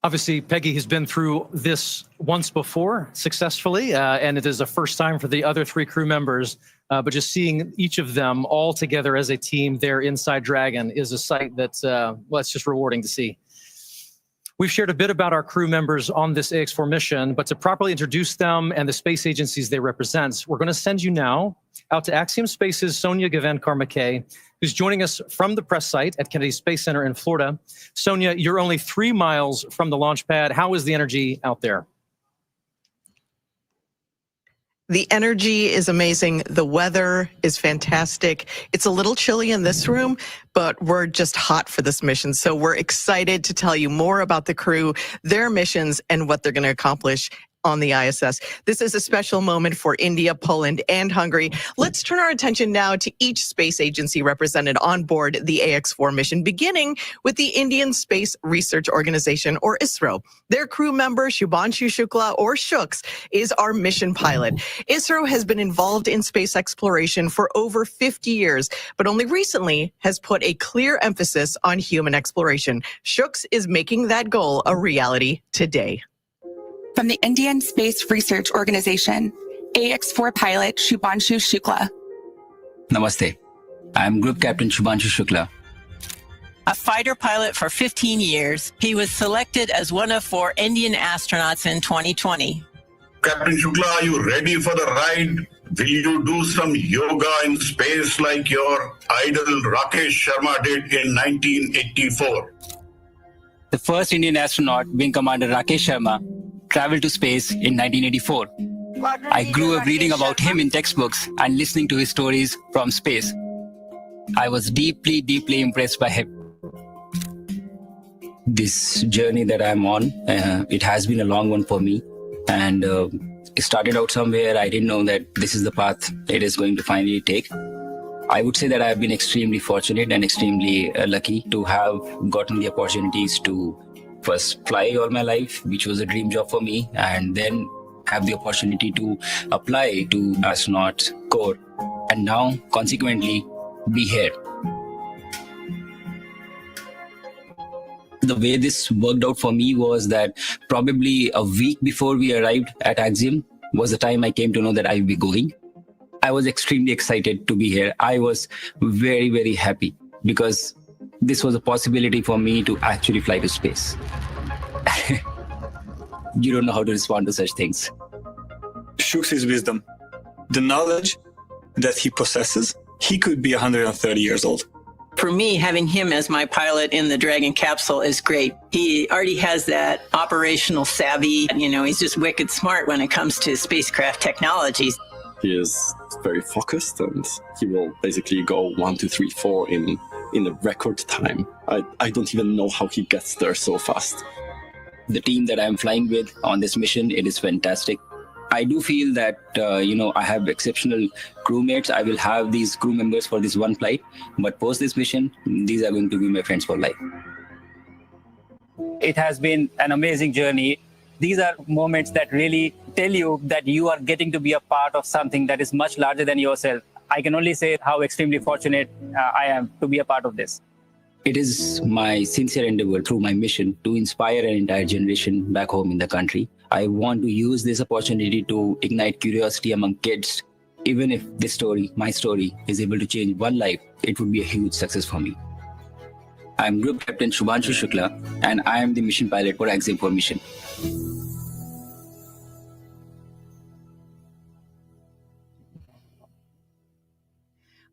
Obviously, Peggy has been through this once before successfully, and it is a first time for the other 3 crew members. But just seeing each of them all together as a team there inside Dragon is a sight that's, well, it's just rewarding to see. We've shared a bit about our crew members on this AX4 mission, but to properly introduce them and the space agencies they represent, we're going to send you now out to Axiom Space's Sonia Gavan-Carmackay, who's joining us from the press site at Kennedy Space Center in Florida. Sonia, you're only 3 miles from the launch pad. How is the energy out there? The energy is amazing. The weather is fantastic. It's a little chilly in this room, but we're just hot for this mission. So we're excited to tell you more about the crew, their missions, and what they're going to accomplish on the ISS. This is a special moment for India, Poland, and Hungary. Let's turn our attention now to each space agency represented on board the AX4 mission, beginning with the Indian Space Research Organization, or ISRO. Their crew member, Shubhanshu Shukla, or Shuks, is our mission pilot. ISRO has been involved in space exploration for over 50 years, but only recently has put a clear emphasis on human exploration. Shuks is making that goal a reality today. From the Indian Space Research Organization, AX4 pilot Shubhanshu Shukla. Namaste. I'm Group Captain Shubhanshu Shukla. A fighter pilot for 15 years, he was selected as one of 4 Indian astronauts in 2020. Captain Shukla, are you ready for the ride? Will you do some yoga in space like your idol Rakesh Sharma did in 1984? The first Indian astronaut, Wing Commander Rakesh Sharma, traveled to space in 1984. I grew up reading about him in textbooks and listening to his stories from space. I was deeply, deeply impressed by him. This journey that I'm on, it has been a long one for me. And it started out somewhere. I didn't know that this is the path it is going to finally take. I would say that I've been extremely fortunate and extremely lucky to have gotten the opportunities to first fly all my life, which was a dream job for me, and then have the opportunity to apply to astronaut corps, and now consequently be here. The way this worked out for me was that probably a week before we arrived at Axiom was the time I came to know that I would be going. I was extremely excited to be here. I was very, very happy because this was a possibility for me to actually fly to space. You don't know how to respond to such things. Shuks' wisdom, the knowledge that he possesses, he could be 130 years old. For me, having him as my pilot in the Dragon capsule is great. He already has that operational savvy. You know, he's just wicked smart when it comes to spacecraft technologies. He is very focused and he will basically go 1, 2, 3, 4 in a record time. I don't even know how he gets there so fast. The team that I'm flying with on this mission, it is fantastic. I do feel that, I have exceptional crewmates. I will have these crew members for this one flight, but post this mission, these are going to be my friends for life. It has been an amazing journey. These are moments that really tell you that you are getting to be a part of something that is much larger than yourself. I can only say how extremely fortunate I am to be a part of this. It is my sincere endeavor through my mission to inspire an entire generation back home in the country. I want to use this opportunity to ignite curiosity among kids. Even if this story, my story, is able to change one life, it would be a huge success for me. I'm Group Captain Shubhanshu Shukla, and I am the mission pilot for Axiom 4 mission.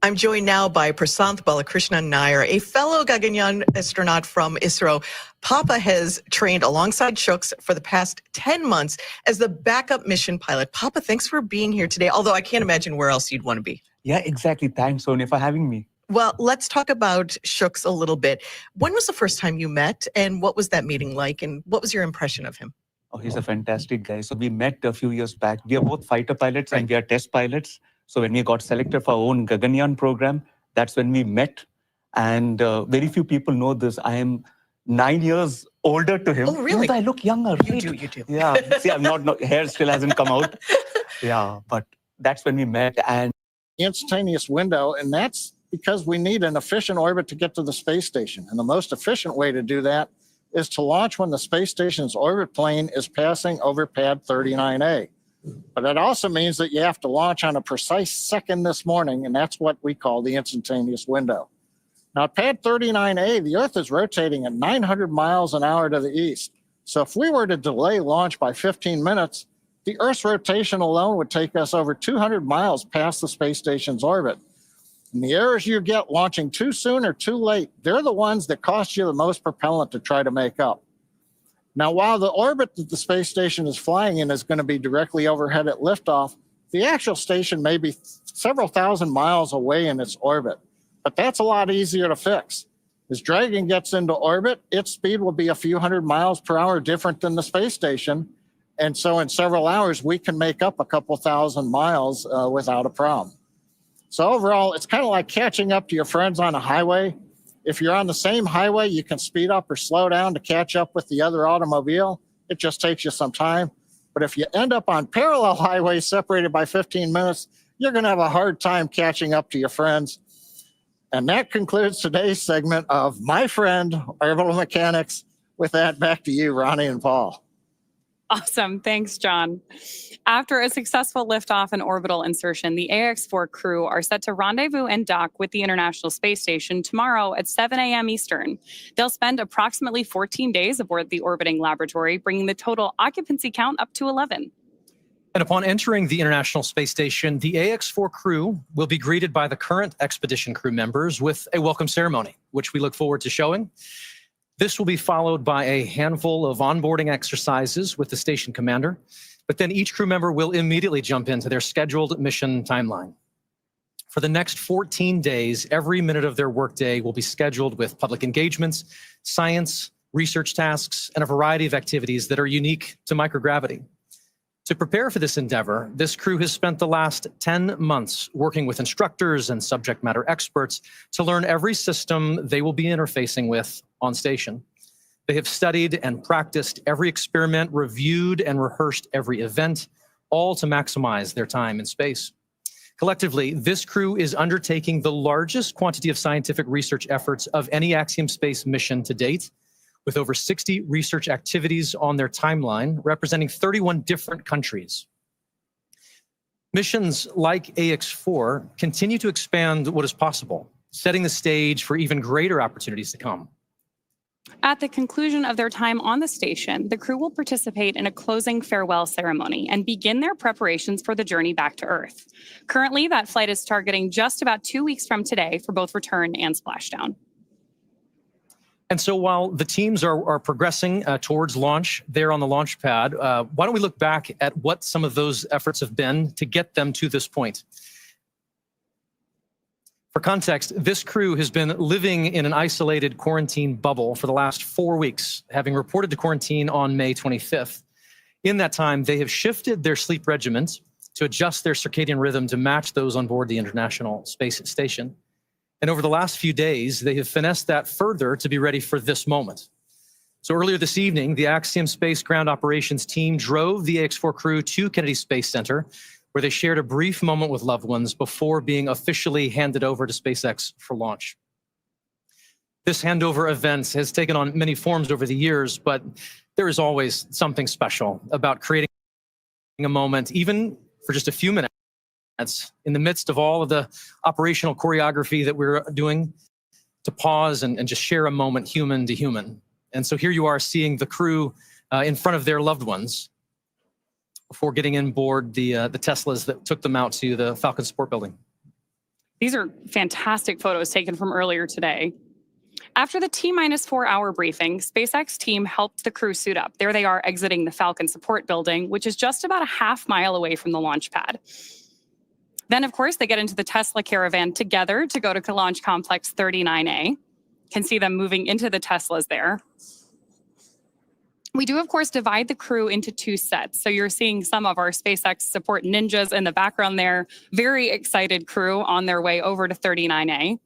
I'm joined now by Prasanth Balakrishnan Nair, a fellow Gaganyaan astronaut from ISRO. Papa has trained alongside Shuks for the past 10 months as the backup mission pilot. Papa, thanks for being here today, although I can't imagine where else you'd want to be. Yeah, exactly. Thanks, Sonia, for having me. Well, let's talk about Shuks a little bit. When was the first time you met, and what was that meeting like, and what was your impression of him? Oh, he's a fantastic guy. So we met a few years back. We are both fighter pilots and we are test pilots. So when we got selected for our own Gaganyaan program, that's when we met. And very few people know this. I am 9 years older to him. Oh, really? But I look younger. You do. Yeah. See, I'm not, hair still hasn't come out. Yeah, but that's when we met. And instantaneous window, and that's because we need an efficient orbit to get to the space station. And the most efficient way to do that is to launch when the space station's orbit plane is passing over pad 39A. But it also means that you have to launch on a precise second this morning, and that's what we call the instantaneous window. Now, at pad 39A, the Earth is rotating at 900 miles an hour to the east. So if we were to delay launch by 15 minutes, the Earth's rotation alone would take us over 200 miles past the space station's orbit. And the errors you get launching too soon or too late, they're the ones that cost you the most propellant to try to make up. Now, while the orbit that the space station is flying in is going to be directly overhead at liftoff, the actual station may be several thousand miles away in its orbit. But that's a lot easier to fix. As Dragon gets into orbit, its speed will be a few hundred miles per hour different than the space station. And so in several hours, we can make up a couple thousand miles without a problem. So overall, it's kind of like catching up to your friends on a highway. If you're on the same highway, you can speed up or slow down to catch up with the other automobile. It just takes you some time. But if you end up on parallel highways separated by 15 minutes, you're going to have a hard time catching up to your friends. And that concludes today's segment of My Friend, Orbital Mechanics. With that, back to you, Ronnie and Paul. Awesome. Thanks, John. After a successful liftoff and orbital insertion, the AX-4 crew are set to rendezvous and dock with the International Space Station tomorrow at 7 a.m. Eastern. They'll spend approximately 14 days aboard the orbiting laboratory, bringing the total occupancy count up to 11. And upon entering the International Space Station, the AX-4 crew will be greeted by the current expedition crew members with a welcome ceremony, which we look forward to showing. This will be followed by a handful of onboarding exercises with the station commander, but then each crew member will immediately jump into their scheduled mission timeline. For the next 14 days, every minute of their workday will be scheduled with public engagements, science, research tasks, and a variety of activities that are unique to microgravity. To prepare for this endeavor, this crew has spent the last 10 months working with instructors and subject matter experts to learn every system they will be interfacing with on station. They have studied and practiced every experiment, reviewed and rehearsed every event, all to maximize their time in space. Collectively, this crew is undertaking the largest quantity of scientific research efforts of any Axiom space mission to date, with over 60 research activities on their timeline, representing 31 different countries. Missions like AX-4 continue to expand what is possible, setting the stage for even greater opportunities to come. At the conclusion of their time on the station, the crew will participate in a closing farewell ceremony and begin their preparations for the journey back to Earth. Currently, that flight is targeting just about 2 weeks from today for both return and splashdown. And so while the teams are progressing towards launch there on the launch pad, why don't we look back at what some of those efforts have been to get them to this point? For context, this crew has been living in an isolated quarantine bubble for the last 4 weeks, having reported to quarantine on May 25th. In that time, they have shifted their sleep regimens to adjust their circadian rhythm to match those on board the International Space Station. And over the last few days, they have finessed that further to be ready for this moment. So earlier this evening, the Axiom Space Ground Operations team drove the AX-4 crew to Kennedy Space Center, where they shared a brief moment with loved ones before being officially handed over to SpaceX for launch. This handover event has taken on many forms over the years, but there is always something special about creating a moment, even for just a few minutes, in the midst of all of the operational choreography that we're doing, to pause and just share a moment human to human. And so here you are seeing the crew in front of their loved ones before getting in board the Teslas that took them out to the Falcon Support Building. These are fantastic photos taken from earlier today. After the T-4 hour briefing, SpaceX team helped the crew suit up. There they are exiting the Falcon Support Building, which is just about a half-mile away from the launch pad. Then, of course, they get into the Tesla Caravan together to go to Launch Complex 39A. Can see them moving into the Teslas there. We do, of course, divide the crew into 2 sets. So you're seeing some of our SpaceX support ninjas in the background there. Very excited crew on their way over to 39A.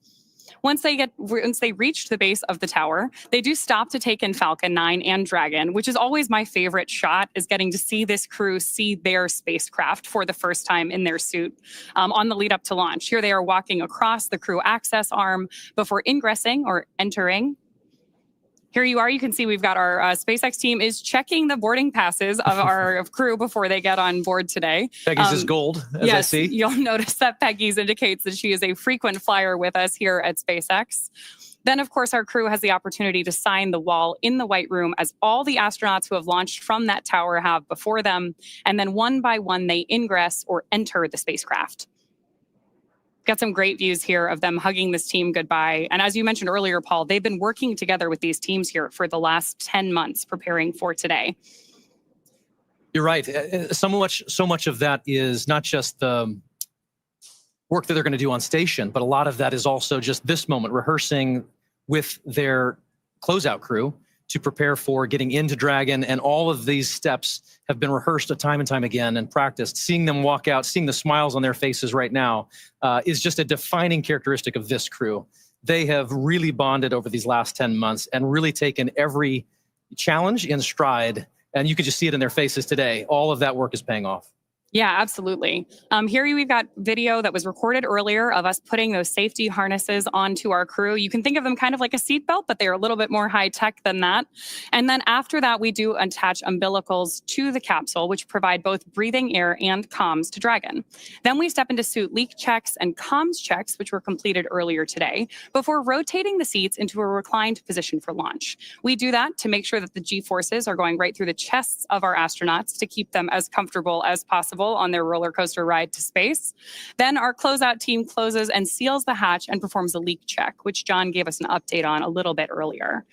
Once they reach the base of the tower, they do stop to take in Falcon 9 and Dragon, which is always my favorite shot, is getting to see this crew see their spacecraft for the first time in their suit on the lead up to launch. Here they are walking across the crew access arm before ingressing or entering Here you are. You can see we've got our SpaceX team is checking the boarding passes of our crew before they get on board today. Peggy's is gold, as I see. You'll notice that Peggy's indicates that she is a frequent flyer with us here at SpaceX. Then, of course, our crew has the opportunity to sign the wall in the White Room, as all the astronauts who have launched from that tower have before them. And then one by one, they ingress or enter the spacecraft. Got some great views here of them hugging this team goodbye. And as you mentioned earlier, Paul, they've been working together with these teams here for the last 10 months preparing for today. You're right. So much of that is not just the work that they're going to do on station, but a lot of that is also just this moment, rehearsing with their closeout crew to prepare for getting into Dragon. And all of these steps have been rehearsed time and time again and practiced. Seeing them walk out, seeing the smiles on their faces right now is just a defining characteristic of this crew. They have really bonded over these last 10 months and really taken every challenge in stride. And you can just see it in their faces today. All of that work is paying off. Yeah, absolutely. Here we've got video that was recorded earlier of us putting those safety harnesses onto our crew. You can think of them kind of like a seatbelt, but they're a little bit more high tech than that. And then after that, we do attach umbilicals to the capsule, which provide both breathing air and comms to Dragon. Then we step into suit leak checks and comms checks, which were completed earlier today, before rotating the seats into a reclined position for launch. We do that to make sure that the G-forces are going right through the chests of our astronauts to keep them as comfortable as possible on their roller coaster ride to space. Then our closeout team closes and seals the hatch and performs a leak check, which John gave us an update on a little bit earlier.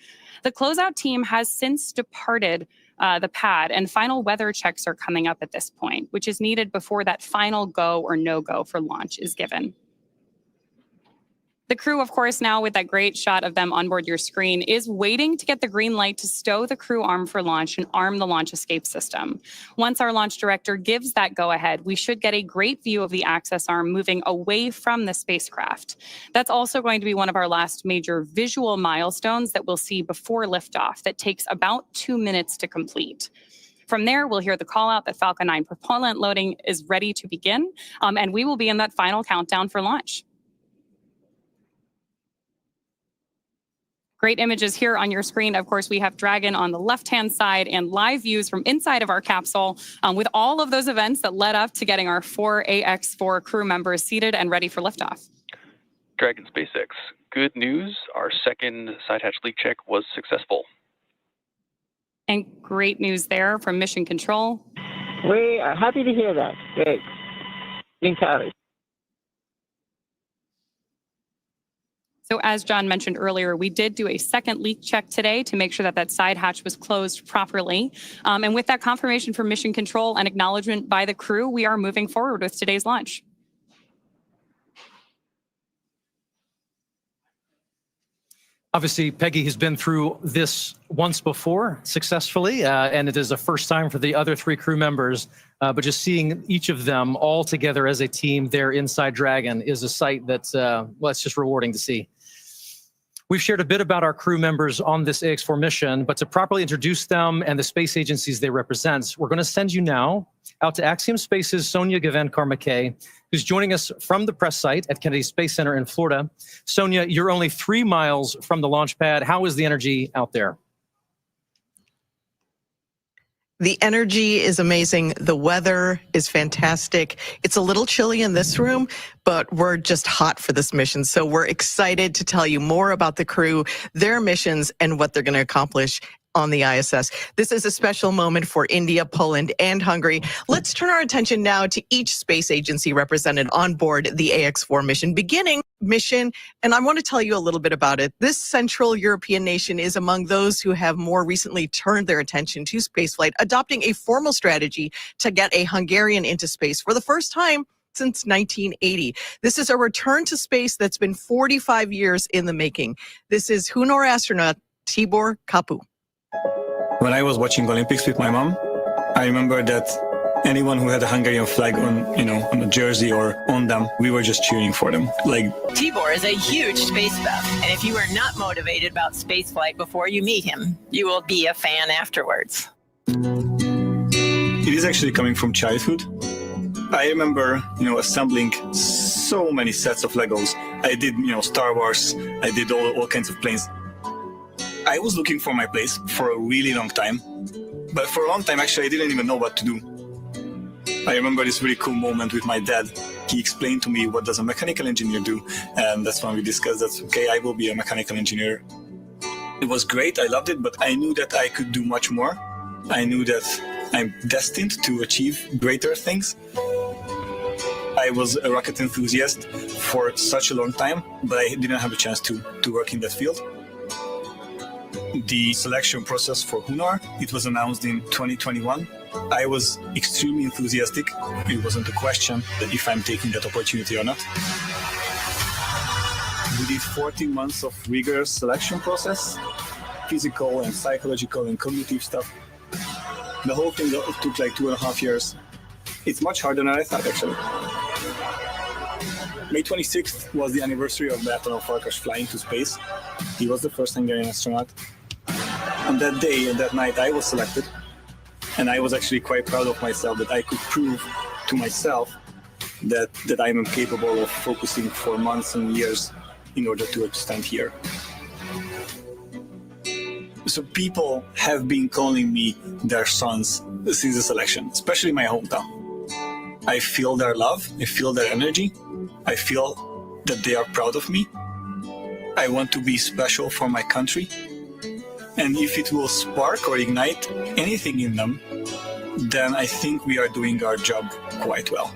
The closeout team has since departed the pad, and final weather checks are coming up at this point, which is needed before that final go or no-go for launch is given. The crew, of course, now with that great shot of them on board your screen, is waiting to get the green light to stow the crew arm for launch and arm the launch escape system. Once our launch director gives that go-ahead, we should get a great view of the access arm moving away from the spacecraft. That's also going to be one of our last major visual milestones that we'll see before liftoff that takes about 2 minutes to complete. From there, we'll hear the call out that Falcon 9 propellant loading is ready to begin, and we will be in that final countdown for launch. Great images here on your screen. Of course, we have Dragon on the left-hand side and live views from inside of our capsule with all of those events that led up to getting our 4 AX4 crew members seated and ready for liftoff. Dragon SpaceX. Good news, our second side hatch leak check was successful. And great news there from Mission Control. We are happy to hear that. Great. Encouraged. So as John mentioned earlier, we did do a second leak check today to make sure that that side hatch was closed properly. And with that confirmation from Mission Control and acknowledgement by the crew, we are moving forward with today's launch. Obviously, Peggy has been through this once before successfully, and it is a first time for the other 3 crew members. But just seeing each of them all together as a team there inside Dragon is a sight that's, well, it's just rewarding to see. We've shared a bit about our crew members on this AX4 mission, but to properly introduce them and the space agencies they represent, we're going to send you now out to Axiom Space's Sonia Gavan-Carmaquet, who's joining us from the press site at Kennedy Space Center in Florida. Sonia, you're only 3 miles from the launch pad. How is the energy out there? The energy is amazing. The weather is fantastic. It's a little chilly in this room, but we're just hot for this mission. So we're excited to tell you more about the crew, their missions, and what they're going to accomplish on the ISS. This is a special moment for India, Poland, and Hungary. Let's turn our attention now to each space agency represented on board the AX4 mission. Beginning mission, and I want to tell you a little bit about it. This Central European nation is among those who have more recently turned their attention to spaceflight, adopting a formal strategy to get a Hungarian into space for the first time since 1980. This is a return to space that's been 45 years in the making. This is Hunor astronaut Tibor Kapu. When I was watching Olympics with my mom, I remember that anyone who had a Hungarian flag on, on a jersey or on them, we were just cheering for them. Like, Tibor is a huge space buff, and if you are not motivated about spaceflight before you meet him, you will be a fan afterwards. It is actually coming from childhood. I remember, assembling so many sets of Legos. I did, Star Wars. I did all kinds of planes. I was looking for my place for a really long time, but for a long time, actually, I didn't even know what to do. I remember this really cool moment with my dad. He explained to me, what does a mechanical engineer do? And that's when we discussed that, okay, I will be a mechanical engineer. It was great, I loved it, but I knew that I could do much more. I knew that I'm destined to achieve greater things. I was a rocket enthusiast for such a long time, but I didn't have a chance to work in that field. The selection process for Hunar, it was announced in 2021. I was extremely enthusiastic. It wasn't a question if I'm taking that opportunity or not. We did 14 months of rigorous selection process, physical and psychological and cognitive stuff. The whole thing took like 2.5 years. It's much harder than I thought, actually. May 26th was the anniversary of Bertalan Farkas flying to space. He was the first Hungarian astronaut. On that day and that night, I was selected. And I was actually quite proud of myself that I could prove to myself that I am capable of focusing for months and years in order to stand here. So people have been calling me their sons since the selection, especially my hometown. I feel their love, I feel their energy, I feel that they are proud of me. I want to be special for my country. And if it will spark or ignite anything in them, then I think we are doing our job quite well.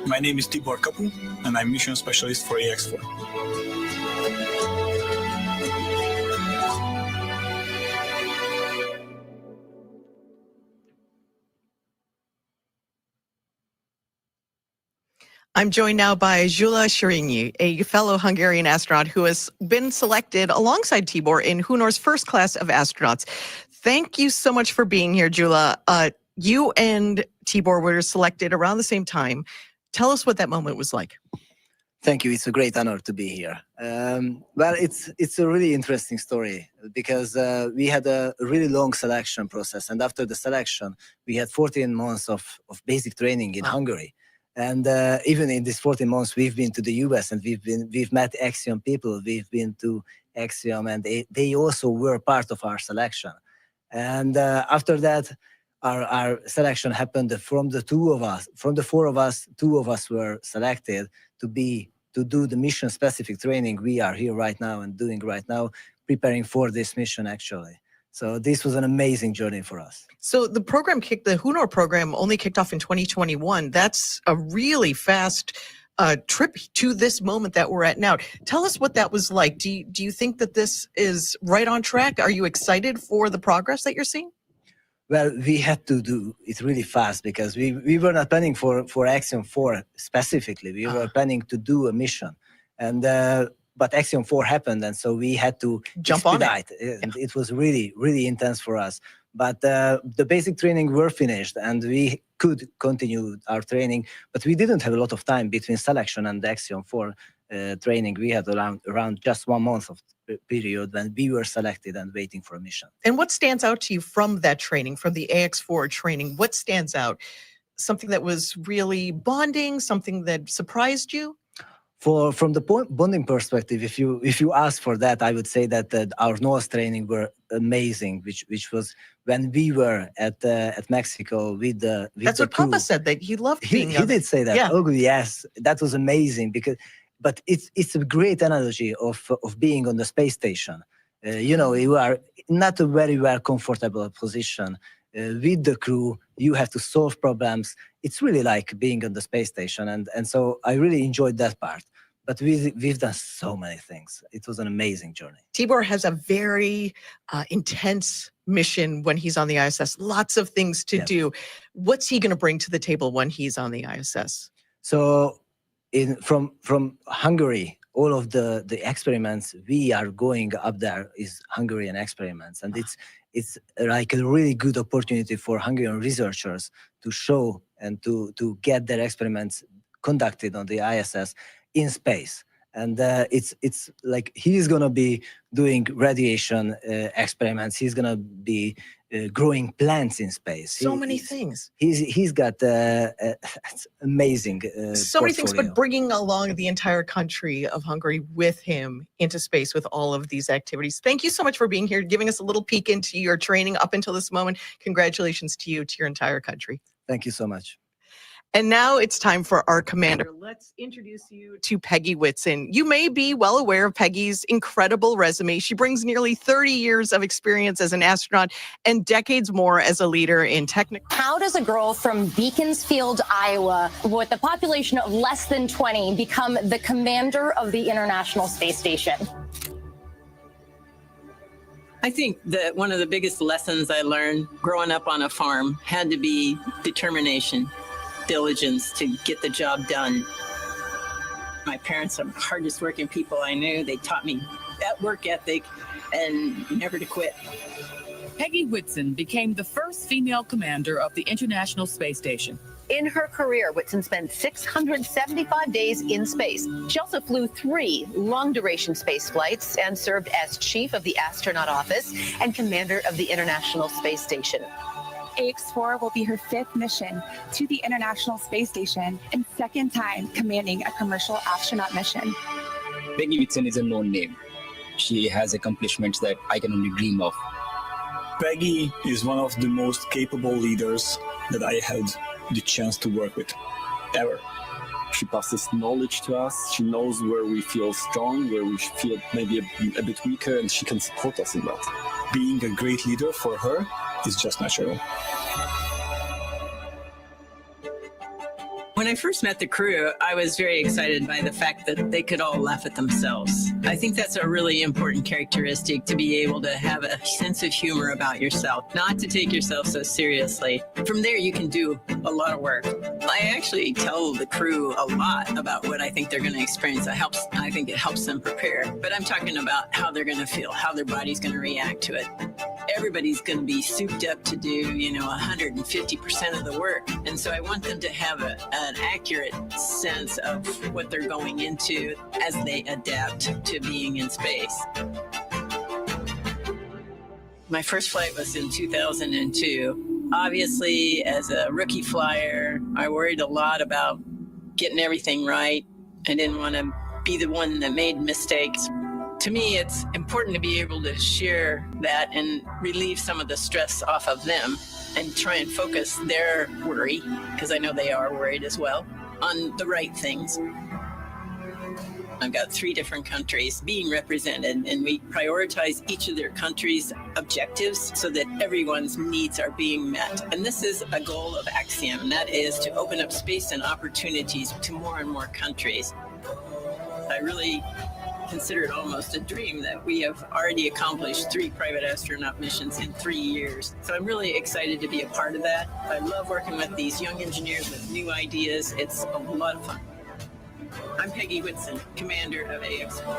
My name is Tibor Kapu, and I'm mission specialist for AX4. I'm joined now by Gyula Szirinyi, a fellow Hungarian astronaut who has been selected alongside Tibor in Hunar's first class of astronauts. Thank you so much for being here, Gyula. You and Tibor were selected around the same time. Tell us what that moment was like. Thank you. It's a great honor to be here. Well, it's a really interesting story because we had a really long selection process. And after the selection, we had 14 months of basic training in Hungary. And even in these 14 months, we've been to the US and we've met Axiom people. We've been to Axiom, and they also were part of our selection. And after that, our selection happened from the four of us, two of us were selected to do the mission-specific training we are here right now and doing right now, preparing for this mission actually. So this was an amazing journey for us. So the Hunar program only kicked off in 2021. That's a really fast trip to this moment that we're at now. Tell us what that was like. Do you think that this is right on track? Are you excited for the progress that you're seeing? Well, we had to do it really fast because we were not planning for Axiom 4 specifically. We were planning to do a mission. And but Axiom 4 happened, and so we had to jump on it. And it was really, really intense for us. But the basic training were finished, and we could continue our training. But we didn't have a lot of time between selection and the Axiom 4 training. We had around just 1 month of period when we were selected and waiting for a mission. And what stands out to you from that training, from the AX4 training? What stands out? Something that was really bonding, something that surprised you? From the bonding perspective, if you ask for that, I would say that our nose training were amazing, which was when we were at Mexico with the That's what crew. Papa said, that he loved being He did say that. Yeah. Oh yes, that was amazing but it's a great analogy of being on the space station. You are not a very well comfortable position. With the crew, you have to solve problems. It's really like being on the space station, and so I really enjoyed that part. But we've done so many things. It was an amazing journey. Tibor has a very intense mission when he's on the ISS. Lots of things to do. What's he going to bring to the table when he's on the ISS? So, from Hungary, all of the experiments we are going up there is Hungarian experiments, and it's like a really good opportunity for Hungarian researchers to show and to get their experiments conducted on the ISS in space. And it's like he's going to be doing radiation experiments. He's going to be growing plants in space. So many things. He's got it's amazing. So many things, portfolio. but bringing along the entire country of Hungary with him into space with all of these activities. Thank you so much for being here, giving us a little peek into your training up until this moment. Congratulations to you, to your entire country. Thank you so much. And now it's time for our commander. Let's introduce you to Peggy Whitson. You may be well aware of Peggy's incredible resume. She brings nearly 30 years of experience as an astronaut and decades more as a leader in technical. How does a girl from Beaconsfield, Iowa, with a population of less than 20, become the commander of the International Space Station? I think that one of the biggest lessons I learned growing up on a farm had to be determination, diligence to get the job done. My parents are the hardest working people I knew. They taught me that work ethic and never to quit. Peggy Whitson became the first female commander of the International Space Station. In her career, Whitson spent 675 days in space. She also flew 3 long-duration space flights and served as chief of the astronaut office and commander of the International Space Station. AX-4 will be her 5th mission to the International Space Station and 2nd time commanding a commercial astronaut mission. Peggy Whitson is a known name. She has accomplishments that I can only dream of. Peggy is one of the most capable leaders that I had the chance to work with, ever. She passes knowledge to us. She knows where we feel strong, where we feel maybe a bit weaker, and she can support us in that. Being a great leader for her is just natural. When I first met the crew, I was very excited by the fact that they could all laugh at themselves. I think that's a really important characteristic, to be able to have a sense of humor about yourself, not to take yourself so seriously. From there, you can do a lot of work. I actually tell the crew a lot about what I think they're going to experience. I think it helps them prepare. But I'm talking about how they're going to feel, how their body's going to react to it. Everybody's going to be souped up to do, 150% of the work. And so I want them to have an accurate sense of what they're going into as they adapt to being in space. My first flight was in 2002. Obviously, as a rookie flyer, I worried a lot about getting everything right. I didn't want to be the one that made mistakes. To me, it's important to be able to share that and relieve some of the stress off of them and try and focus their worry, because I know they are worried as well, on the right things. I've got 3 different countries being represented, and we prioritize each of their countries' objectives so that everyone's needs are being met. And this is a goal of Axiom, and that is to open up space and opportunities to more and more countries. I really consider it almost a dream that we have already accomplished 3 private astronaut missions in 3 years. So I'm really excited to be a part of that. I love working with these young engineers with new ideas. It's a lot of fun. I'm Peggy Whitson, commander of AX-4.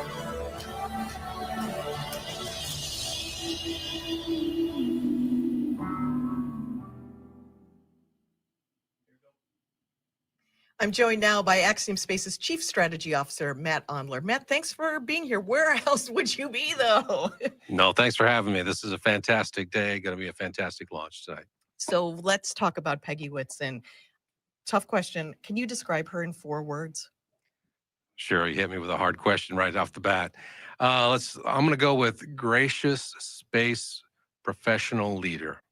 I'm joined now by Axiom Space's Chief Strategy Officer, Matt Ondler. Matt, thanks for being here. Where else would you be, though? No, thanks for having me. This is a fantastic day. Going to be a fantastic launch tonight. So let's talk about Peggy Whitson. Tough question. Can you describe her in 4 words? Sure, you hit me with a hard question right off the bat. I'm going to go with gracious space professional leader.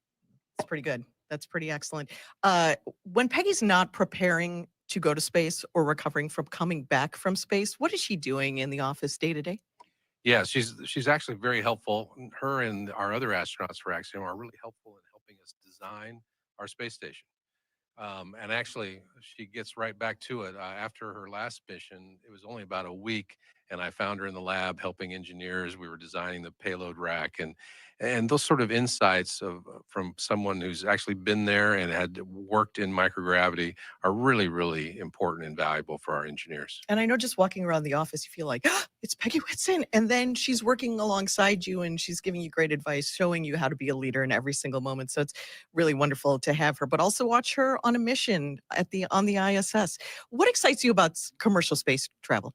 That's pretty good. That's pretty excellent. When Peggy's not preparing to go to space or recovering from coming back from space, what is she doing in the office day to day? Yeah, she's actually very helpful. Her and our other astronauts for Axiom are really helpful in helping us design our space station. And actually, she gets right back to it. After her last mission, it was only about a week, and I found her in the lab helping engineers. We were designing the payload rack, and those sort of insights from someone who's actually been there and had worked in microgravity are really, really important and valuable for our engineers. And I know just walking around the office, you feel like, oh, it's Peggy Whitson. And then she's working alongside you and she's giving you great advice, showing you how to be a leader in every single moment. So it's really wonderful to have her, but also watch her on a mission on the ISS. What excites you about commercial space travel?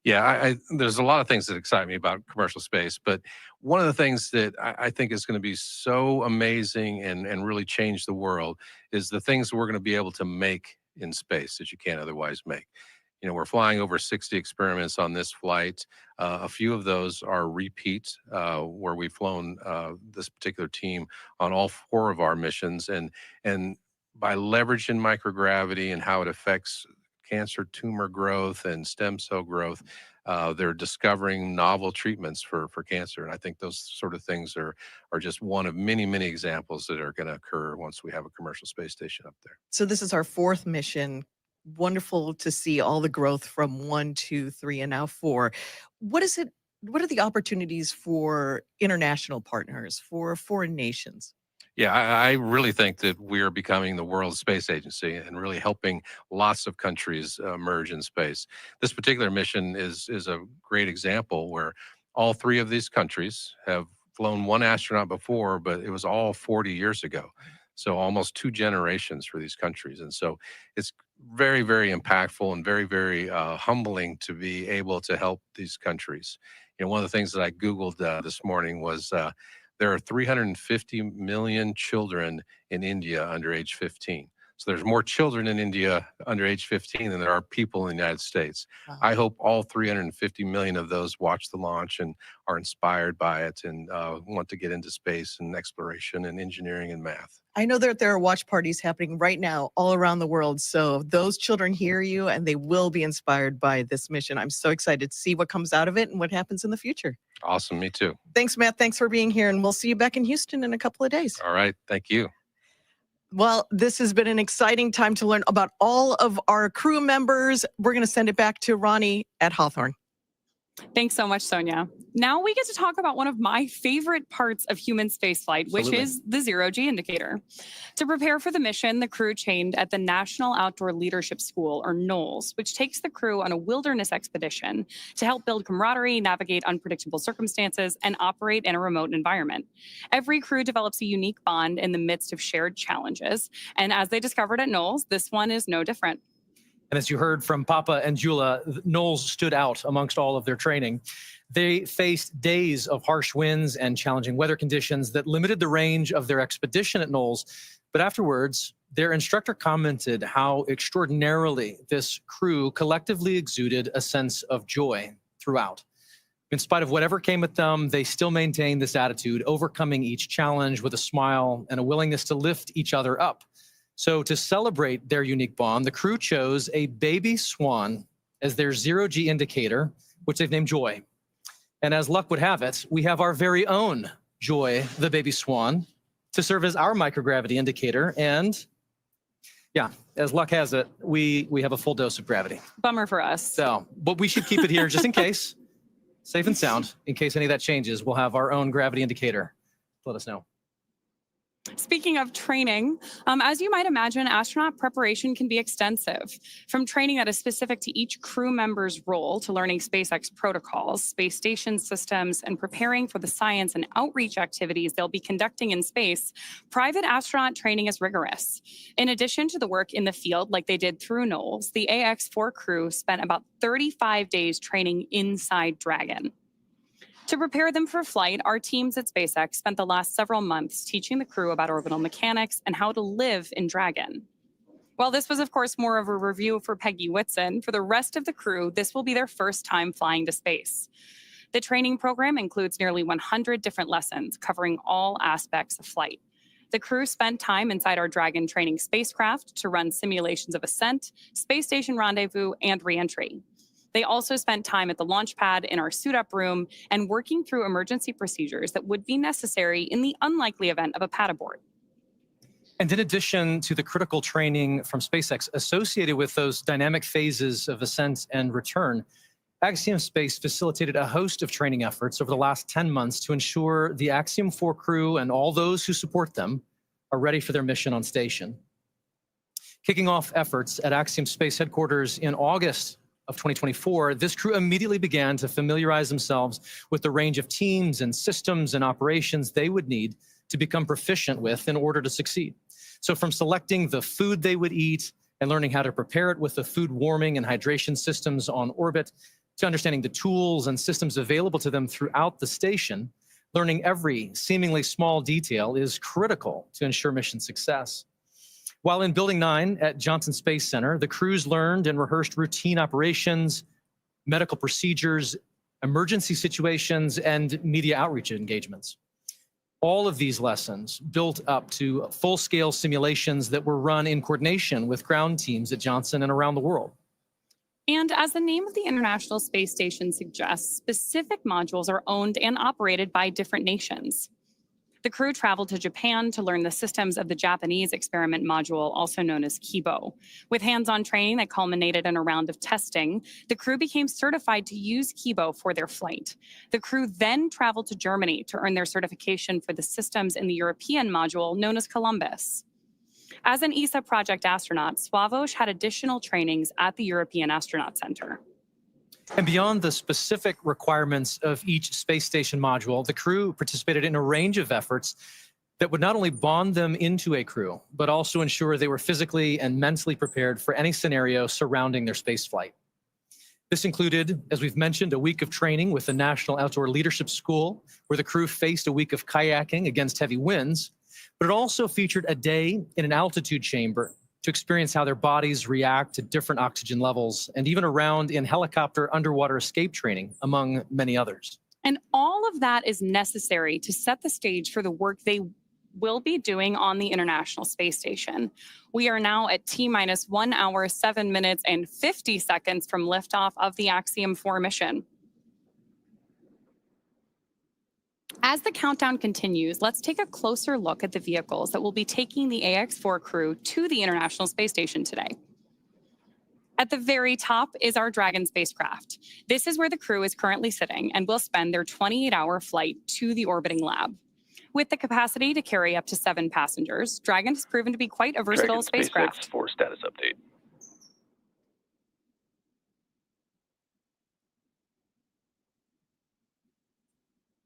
Yeah, there's a lot of things that excite me about commercial space, but one of the things that I think is going to be so amazing and really change the world is the things we're going to be able to make in space that you can't otherwise make. You know, we're flying over 60 experiments on this flight. A few of those are repeat, where we've flown this particular team on all 4 of our missions, and by leveraging microgravity and how it affects cancer tumor growth and stem cell growth, they're discovering novel treatments for cancer. And I think those sort of things are just one of many, many examples that are going to occur once we have a commercial space station up there. So this is our 4th mission. Wonderful to see all the growth from 1, 2, 3, and now 4. What are the opportunities for international partners, for foreign nations? Yeah, I really think that we are becoming the world space agency and really helping lots of countries merge in space. This particular mission is a great example where all 3 of these countries have flown 1 astronaut before, but it was all 40 years ago. So almost 2 generations for these countries. And so it's very, very impactful and very, very humbling to be able to help these countries. You know, one of the things that I Googled this morning was there are 350 million children in India under age 15. So there's more children in India under age 15 than there are people in the United States. Wow. I hope all 350 million of those watch the launch and are inspired by it and want to get into space and exploration and engineering and math. I know that there are watch parties happening right now all around the world. So those children hear you and they will be inspired by this mission. I'm so excited to see what comes out of it and what happens in the future. Awesome. Me too. Thanks, Matt. Thanks for being here. And we'll see you back in Houston in a couple of days. All right. Thank you. Well, this has been an exciting time to learn about all of our crew members. We're going to send it back to Ronnie at Hawthorne. Thanks so much, Sonia. Now we get to talk about one of my favorite parts of human spaceflight, which is the zero-G indicator. To prepare for the mission, the crew trained at the National Outdoor Leadership School, or NOLS, which takes the crew on a wilderness expedition to help build camaraderie, navigate unpredictable circumstances, and operate in a remote environment. Every crew develops a unique bond in the midst of shared challenges, and as they discovered at NOLS, this one is no different. And as you heard from Papa and Jula, Knowles stood out amongst all of their training. They faced days of harsh winds and challenging weather conditions that limited the range of their expedition at Knowles. But afterwards, their instructor commented how extraordinarily this crew collectively exuded a sense of joy throughout. In spite of whatever came at them, they still maintained this attitude, overcoming each challenge with a smile and a willingness to lift each other up. So to celebrate their unique bond, the crew chose a baby swan as their zero-G indicator, which they've named Joy. And as luck would have it, we have our very own Joy, the baby swan, to serve as our microgravity indicator. And yeah, as luck has it, we have a full dose of gravity. Bummer for us. So, but we should keep it here just in case, safe and sound. In case any of that changes, we'll have our own gravity indicator. Let us know. Speaking of training, as you might imagine, astronaut preparation can be extensive. From training that is specific to each crew member's role to learning SpaceX protocols, space station systems, and preparing for the science and outreach activities they'll be conducting in space, private astronaut training is rigorous. In addition to the work in the field like they did through Knowles, the AX-4 crew spent about 35 days training inside Dragon. To prepare them for flight, our teams at SpaceX spent the last several months teaching the crew about orbital mechanics and how to live in Dragon. While this was, of course, more of a review for Peggy Whitson, for the rest of the crew, this will be their first time flying to space. The training program includes nearly 100 different lessons covering all aspects of flight. The crew spent time inside our Dragon training spacecraft to run simulations of ascent, space station rendezvous, and reentry. They also spent time at the Launchpad in our suit-up room and working through emergency procedures that would be necessary in the unlikely event of a pad abort. And in addition to the critical training from SpaceX associated with those dynamic phases of ascent and return, Axiom Space facilitated a host of training efforts over the last 10 months to ensure the Axiom 4 crew and all those who support them are ready for their mission on station. Kicking off efforts at Axiom Space headquarters in August of 2024, this crew immediately began to familiarize themselves with the range of teams and systems and operations they would need to become proficient with in order to succeed. So from selecting the food they would eat and learning how to prepare it with the food warming and hydration systems on orbit, to understanding the tools and systems available to them throughout the station, learning every seemingly small detail is critical to ensure mission success. While in Building 9 at Johnson Space Center, the crews learned and rehearsed routine operations, medical procedures, emergency situations, and media outreach engagements. All of these lessons built up to full-scale simulations that were run in coordination with ground teams at Johnson and around the world. And as the name of the International Space Station suggests, specific modules are owned and operated by different nations. The crew traveled to Japan to learn the systems of the Japanese experiment module, also known as Kibo. With hands-on training that culminated in a round of testing, the crew became certified to use Kibo for their flight. The crew then traveled to Germany to earn their certification for the systems in the European module, known as Columbus. As an ESA project astronaut, Sławomir had additional trainings at the European Astronaut Center. And beyond the specific requirements of each space station module, the crew participated in a range of efforts that would not only bond them into a crew, but also ensure they were physically and mentally prepared for any scenario surrounding their spaceflight. This included, as we've mentioned, a week of training with the National Outdoor Leadership School, where the crew faced a week of kayaking against heavy winds, but it also featured a day in an altitude chamber to experience how their bodies react to different oxygen levels, and even a round in helicopter underwater escape training, among many others. And all of that is necessary to set the stage for the work they will be doing on the International Space Station. We are now at T-minus 1 hour, 7 minutes, and 50 seconds from liftoff of the Axiom 4 mission. As the countdown continues, let's take a closer look at the vehicles that will be taking the AX-4 crew to the International Space Station today. At the very top is our Dragon spacecraft. This is where the crew is currently sitting and will spend their 28-hour flight to the orbiting lab. With the capacity to carry up to 7 passengers, Dragon has proven to be quite a versatile spacecraft. SpaceX for status update.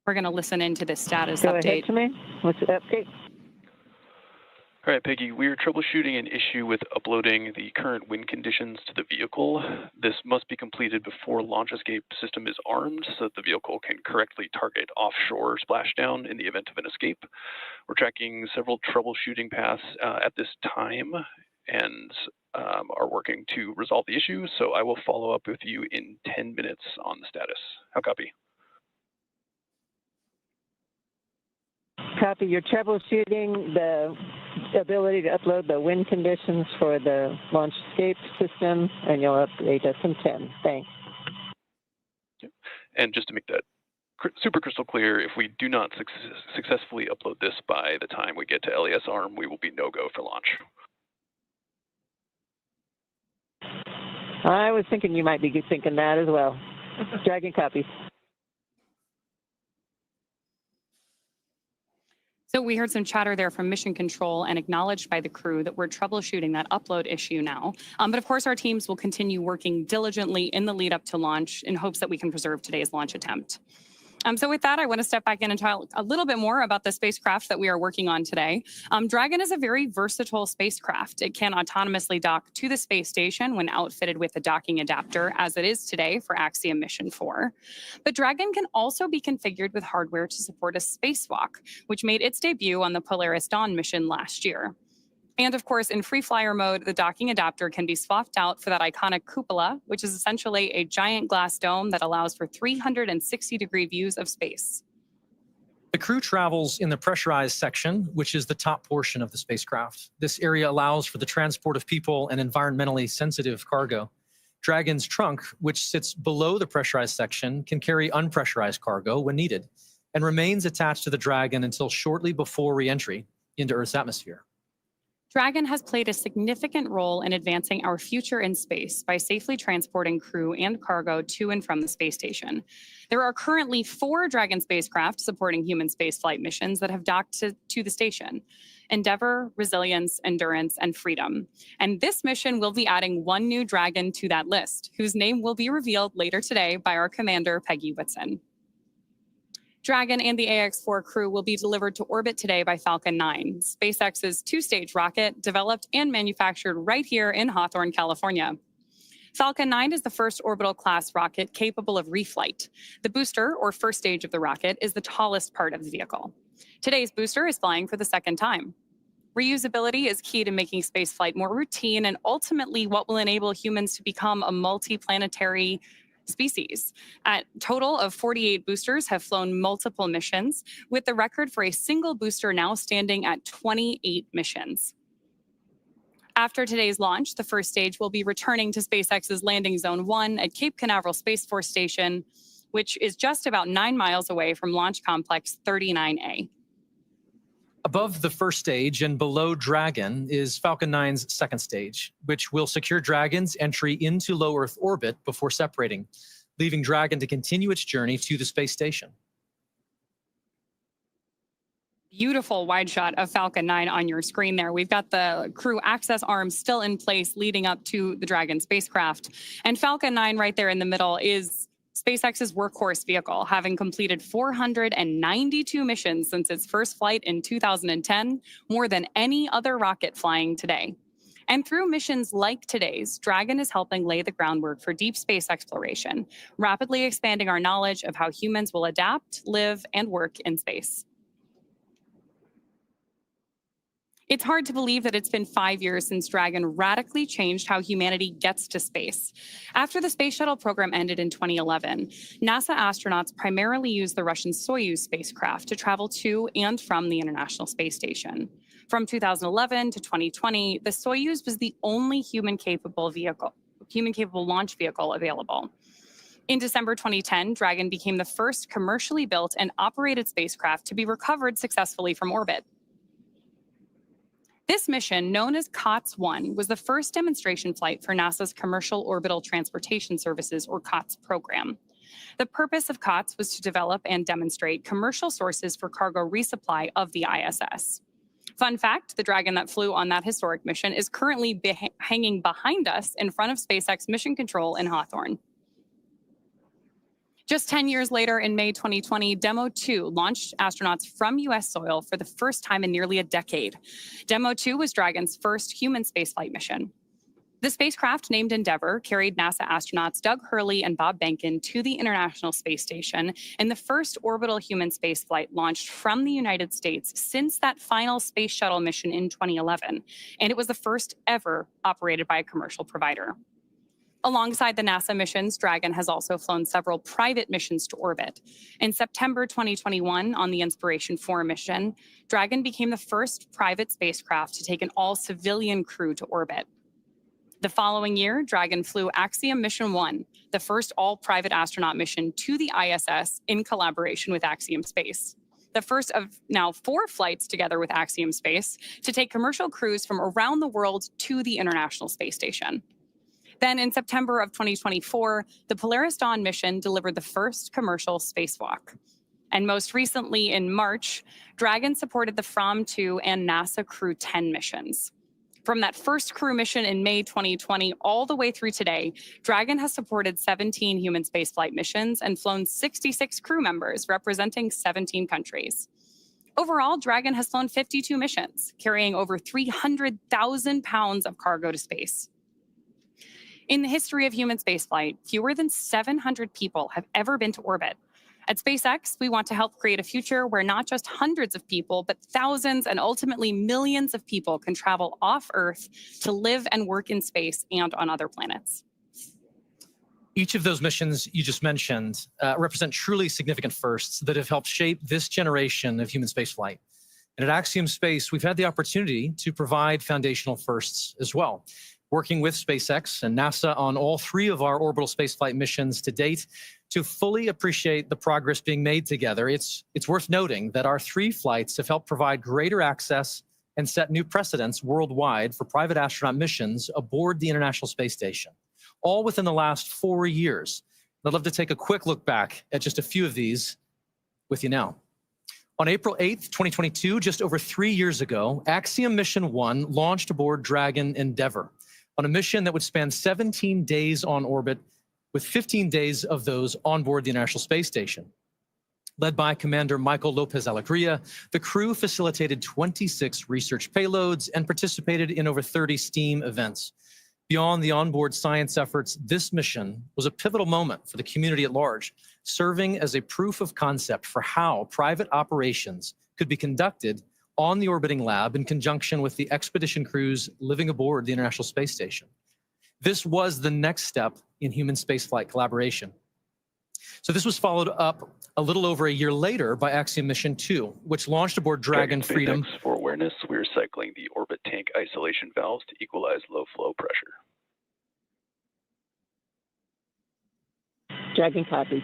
We're going to listen into this status Go update. ahead to me. What's the update? All right, Peggy, we are troubleshooting an issue with uploading the current wind conditions to the vehicle. This must be completed before launch escape system is armed so that the vehicle can correctly target offshore splashdown in the event of an escape. We're tracking several troubleshooting paths at this time and are working to resolve the issue, so I will follow up with you in 10 minutes on the status. How copy? Copy. You're troubleshooting the ability to upload the wind conditions for the launch escape system, and you'll update us in 10. Thanks. And just to make that super crystal clear, if we do not successfully upload this by the time we get to LES arm, we will be no-go for launch. I was thinking you might be thinking that as well. Dragon copies. So we heard some chatter there from Mission Control and acknowledged by the crew that we're troubleshooting that upload issue now. But of course, our teams will continue working diligently in the lead up to launch in hopes that we can preserve today's launch attempt. So with that, I want to step back in and talk a little bit more about the spacecraft that we are working on today. Dragon is a very versatile spacecraft. It can autonomously dock to the space station when outfitted with a docking adapter, as it is today for Axiom Mission 4. But Dragon can also be configured with hardware to support a spacewalk, which made its debut on the Polaris Dawn mission last year. And of course, in free flyer mode, the docking adapter can be swapped out for that iconic cupola, which is essentially a giant glass dome that allows for 360-degree views of space. The crew travels in the pressurized section, which is the top portion of the spacecraft. This area allows for the transport of people and environmentally sensitive cargo. Dragon's trunk, which sits below the pressurized section, can carry unpressurized cargo when needed and remains attached to the Dragon until shortly before re-entry into Earth's atmosphere. Dragon has played a significant role in advancing our future in space by safely transporting crew and cargo to and from the space station. There are currently 4 Dragon spacecraft supporting human spaceflight missions that have docked to the station: Endeavour, Resilience, Endurance, and Freedom. And this mission will be adding 1 new Dragon to that list, whose name will be revealed later today by our commander, Peggy Whitson. Dragon and the AX-4 crew will be delivered to orbit today by Falcon 9, SpaceX's 2-stage rocket developed and manufactured right here in Hawthorne, California. Falcon 9 is the first orbital class rocket capable of reflight. The booster, or first stage of the rocket, is the tallest part of the vehicle. Today's booster is flying for the second time. Reusability is key to making spaceflight more routine and ultimately what will enable humans to become a multi-planetary species. A total of 48 boosters have flown multiple missions, with the record for a single booster now standing at 28 missions. After today's launch, the first stage will be returning to SpaceX's Landing Zone 1 at Cape Canaveral Space Force Station, which is just about 9 miles away from Launch Complex 39A. Above the first stage and below Dragon is Falcon 9's second stage, which will secure Dragon's entry into low Earth orbit before separating, leaving Dragon to continue its journey to the space station. Beautiful wide shot of Falcon 9 on your screen there. We've got the crew access arms still in place leading up to the Dragon spacecraft. And Falcon 9 right there in the middle is SpaceX's workhorse vehicle, having completed 492 missions since its first flight in 2010, more than any other rocket flying today. And through missions like today's, Dragon is helping lay the groundwork for deep space exploration, rapidly expanding our knowledge of how humans will adapt, live, and work in space. It's hard to believe that it's been 5 years since Dragon radically changed how humanity gets to space. After the space shuttle program ended in 2011, NASA astronauts primarily used the Russian Soyuz spacecraft to travel to and from the International Space Station. From 2011 to 2020, the Soyuz was the only human-capable launch vehicle available. In December 2010, Dragon became the first commercially built and operated spacecraft to be recovered successfully from orbit. This mission, known as COTS-1, was the first demonstration flight for NASA's Commercial Orbital Transportation Services, or COTS program. The purpose of COTS was to develop and demonstrate commercial sources for cargo resupply of the ISS. Fun fact, the Dragon that flew on that historic mission is currently hanging behind us in front of SpaceX Mission Control in Hawthorne. Just 10 years later, in May 2020, Demo 2 launched astronauts from U.S. soil for the first time in nearly a decade. Demo 2 was Dragon's first human spaceflight mission. The spacecraft, named Endeavour, carried NASA astronauts Doug Hurley and Bob Behnken to the International Space Station in the first orbital human spaceflight launched from the United States since that final space shuttle mission in 2011, and it was the first ever operated by a commercial provider. Alongside the NASA missions, Dragon has also flown several private missions to orbit. In September 2021, on the Inspiration 4 mission, Dragon became the first private spacecraft to take an all-civilian crew to orbit. The following year, Dragon flew Axiom Mission 1, the first all-private astronaut mission to the ISS in collaboration with Axiom Space. The first of now 4 flights together with Axiom Space to take commercial crews from around the world to the International Space Station. Then in September of 2024, the Polaris Dawn mission delivered the first commercial spacewalk. And most recently in March, Dragon supported the From-2 and NASA Crew 10 missions. From that first crew mission in May 2020 all the way through today, Dragon has supported 17 human spaceflight missions and flown 66 crew members representing 17 countries. Overall, Dragon has flown 52 missions, carrying over 300,000 pounds of cargo to space. In the history of human spaceflight, fewer than 700 people have ever been to orbit. At SpaceX, we want to help create a future where not just hundreds of people, but thousands and ultimately millions of people can travel off Earth to live and work in space and on other planets. Each of those missions you just mentioned represent truly significant firsts that have helped shape this generation of human spaceflight. And at Axiom Space, we've had the opportunity to provide foundational firsts as well. Working with SpaceX and NASA on all 3 of our orbital spaceflight missions to date to fully appreciate the progress being made together, it's worth noting that our 3 flights have helped provide greater access and set new precedents worldwide for private astronaut missions aboard the International Space Station, all within the last 4 years. I'd love to take a quick look back at just a few of these with you now. On April 8th, 2022, just over 3 years ago, Axiom Mission 1 launched aboard Dragon Endeavour on a mission that would span 17 days on orbit, with 15 days of those on board the International Space Station. Led by Commander Michael Lopez Alegria, the crew facilitated 26 research payloads and participated in over 30 STEAM events. Beyond the onboard science efforts, this mission was a pivotal moment for the community at large, serving as a proof of concept for how private operations could be conducted on the orbiting lab in conjunction with the expedition crews living aboard the International Space Station. This was the next step in human spaceflight collaboration. So this was followed up a little over a year later by Axiom Mission 2, which launched aboard Dragon Freedom. For awareness, we're cycling the orbit tank isolation valves to equalize low flow pressure. Dragon copy.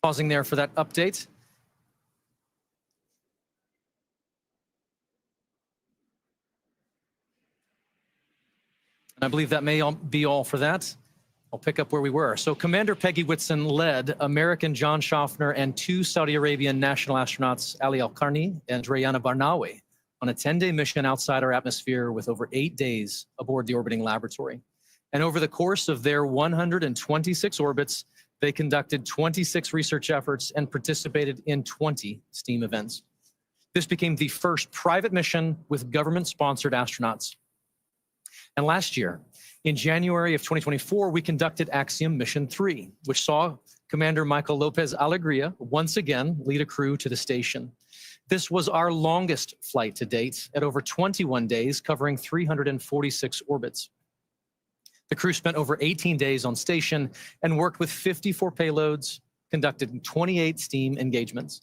Pausing there for that update. And I believe that may be all for that. I'll pick up where we were. So Commander Peggy Whitson led American John Schaffner and 2 Saudi Arabian national astronauts, Ali Al-Qarni and Rayana Barnawi, on a 10-day mission outside our atmosphere with over 8 days aboard the orbiting laboratory. And over the course of their 126 orbits, they conducted 26 research efforts and participated in 20 STEAM events. This became the first private mission with government-sponsored astronauts. And last year, in January of 2024, we conducted Axiom Mission 3, which saw Commander Michael Lopez Alegria once again lead a crew to the station. This was our longest flight to date at over 21 days, covering 346 orbits. The crew spent over 18 days on station and worked with 54 payloads, conducted 28 STEAM engagements.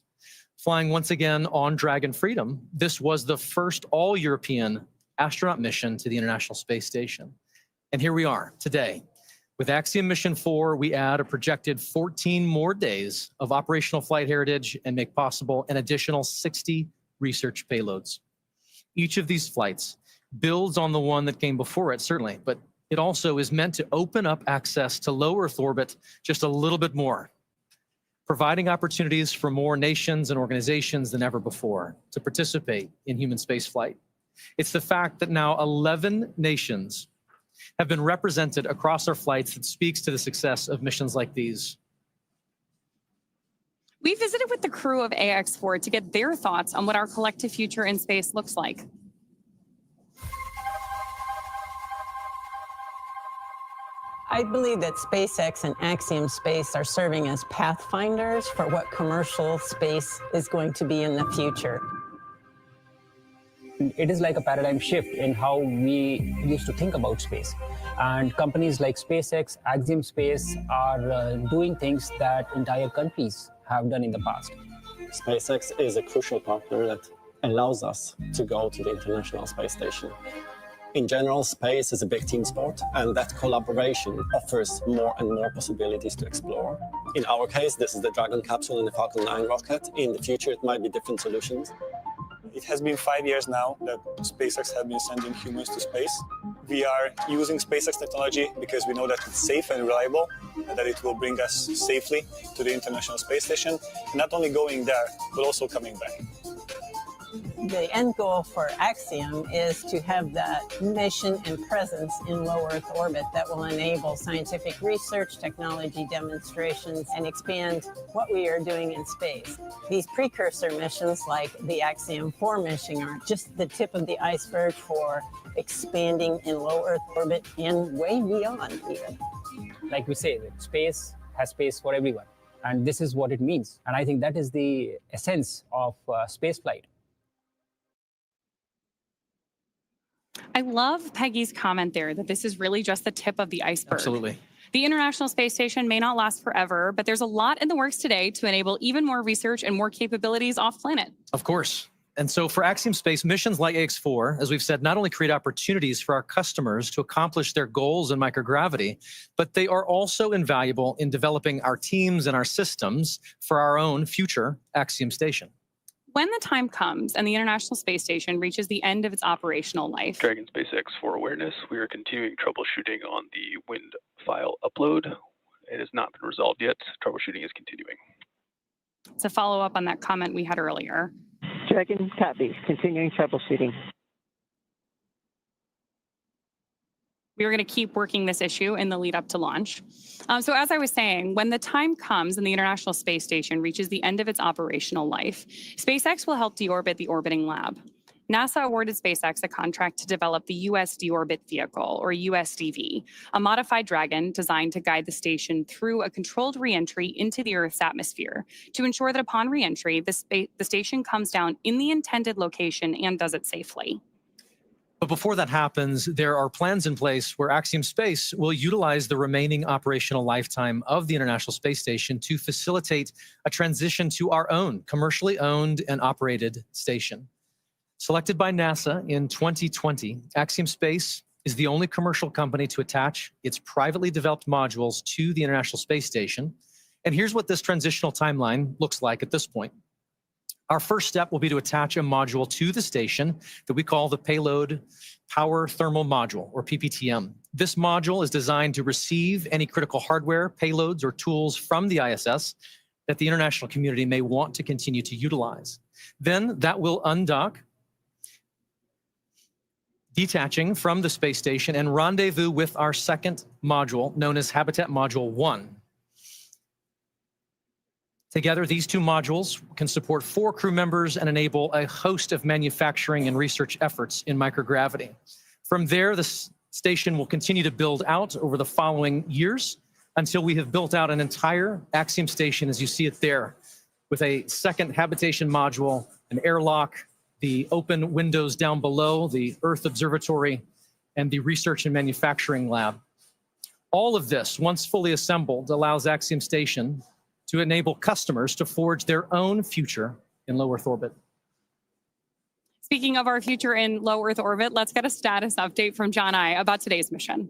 Flying once again on Dragon Freedom, this was the first all-European astronaut mission to the International Space Station. And here we are today. With Axiom Mission 4, we add a projected 14 more days of operational flight heritage and make possible an additional 60 research payloads. Each of these flights builds on the one that came before it, certainly, but it also is meant to open up access to low Earth orbit just a little bit more, providing opportunities for more nations and organizations than ever before to participate in human spaceflight. It's the fact that now 11 nations have been represented across our flights that speaks to the success of missions like these. We visited with the crew of AX4 to get their thoughts on what our collective future in space looks like. I believe that SpaceX and Axiom Space are serving as pathfinders for what commercial space is going to be in the future. It is like a paradigm shift in how we used to think about space. And companies like SpaceX, Axiom Space are doing things that entire countries have done in the past. SpaceX is a crucial partner that allows us to go to the International Space Station. In general, space is a big team sport, and that collaboration offers more and more possibilities to explore. In our case, this is the Dragon capsule and the Falcon 9 rocket. In the future, it might be different solutions. It has been 5 years now that SpaceX have been sending humans to space. We are using SpaceX technology because we know that it's safe and reliable, and that it will bring us safely to the International Space Station. Not only going there, but also coming back. The end goal for Axiom is to have that mission and presence in low Earth orbit that will enable scientific research, technology demonstrations, and expand what we are doing in space. These precursor missions like the Axiom 4 mission are just the tip of the iceberg for expanding in low Earth orbit and way beyond even. Like we say, space has space for everyone. And this is what it means. And I think that is the essence of spaceflight. I love Peggy's comment there that this is really just the tip of the iceberg. Absolutely. The International Space Station may not last forever, but there's a lot in the works today to enable even more research and more capabilities off-planet. Of course. And so for Axiom Space, missions like AX4, as we've said, not only create opportunities for our customers to accomplish their goals in microgravity, but they are also invaluable in developing our teams and our systems for our own future Axiom Station. When the time comes and the International Space Station reaches the end of its operational life. Dragon SpaceX for awareness, we are continuing troubleshooting on the wind file upload. It has not been resolved yet. Troubleshooting is continuing. To follow up on that comment we had earlier. Dragon copies, continuing troubleshooting. We are going to keep working this issue in the lead up to launch. So as I was saying, when the time comes and the International Space Station reaches the end of its operational life, SpaceX will help deorbit the orbiting lab. NASA awarded SpaceX a contract to develop the US Deorbit Vehicle, or USDV, a modified Dragon designed to guide the station through a controlled reentry into the Earth's atmosphere to ensure that upon reentry, the station comes down in the intended location and does it safely. But before that happens, there are plans in place where Axiom Space will utilize the remaining operational lifetime of the International Space Station to facilitate a transition to our own commercially owned and operated station. Selected by NASA in 2020, Axiom Space is the only commercial company to attach its privately developed modules to the International Space Station. And here's what this transitional timeline looks like at this point. Our first step will be to attach a module to the station that we call the Payload Power Thermal Module, or PPTM. This module is designed to receive any critical hardware, payloads, or tools from the ISS that the international community may want to continue to utilize. Then that will undock, detaching from the space station and rendezvous with our second module, known as Habitat Module 1. Together, these two modules can support 4 crew members and enable a host of manufacturing and research efforts in microgravity. From there, the station will continue to build out over the following years until we have built out an entire Axiom station, as you see it there, with a second habitation module, an airlock, the open windows down below, the Earth Observatory, and the research and manufacturing lab. All of this, once fully assembled, allows Axiom Station to enable customers to forge their own future in low Earth orbit. Speaking of our future in low Earth orbit, let's get a status update from John I about today's mission.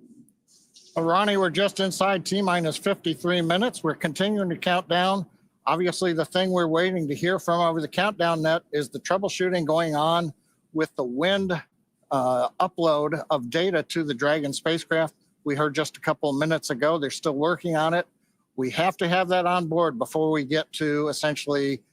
Well, Ronnie, we're just inside T-minus 53 minutes. We're continuing to count down. Obviously, the thing we're waiting to hear from over the countdown net is the troubleshooting going on with the wind upload of data to the Dragon spacecraft. We heard just a couple of minutes ago, they're still working on it. We have to have that on board before we get to essentially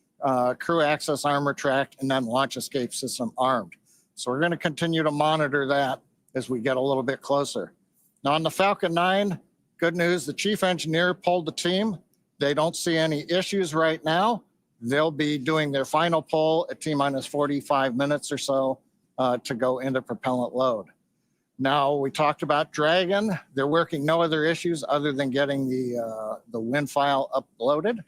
crew access armor track and then launch escape system armed. So we're going to continue to monitor that as we get a little bit closer. Now on the Falcon 9, good news, the chief engineer pulled the team. They don't see any issues right now. They'll be doing their final pull at T-minus 45 minutes or so to go into propellant load. Now, we talked about Dragon. They're working no other issues other than getting the wind file uploaded.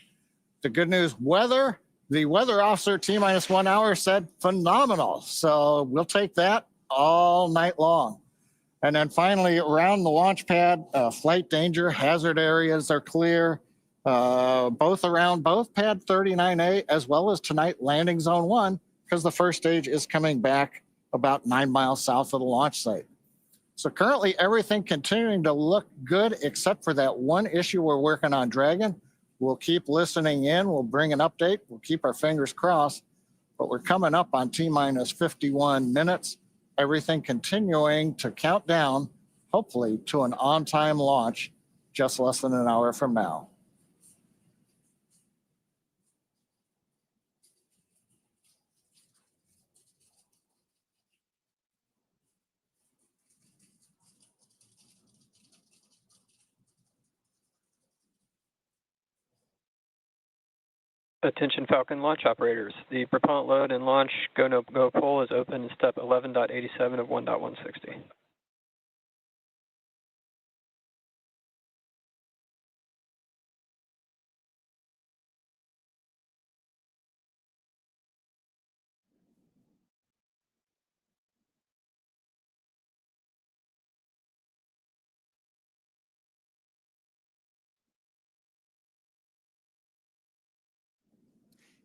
The good news, weather. The weather officer T-minus 1 hour said phenomenal. So we'll take that all night long. And then finally, around the launch pad, flight danger, hazard areas are clear, both around both pad 39A as well as tonight landing zone 1, because the first stage is coming back about 9 miles south of the launch site. So currently everything continuing to look good except for that one issue we're working on Dragon. We'll keep listening in. We'll bring an update. We'll keep our fingers crossed. But we're coming up on T-minus 51 minutes. Everything continuing to count down, hopefully to an on-time launch just less than an hour from now. Attention Falcon launch operators. The propellant load and launch go-no-go poll is open in step 11.87 of 1.160.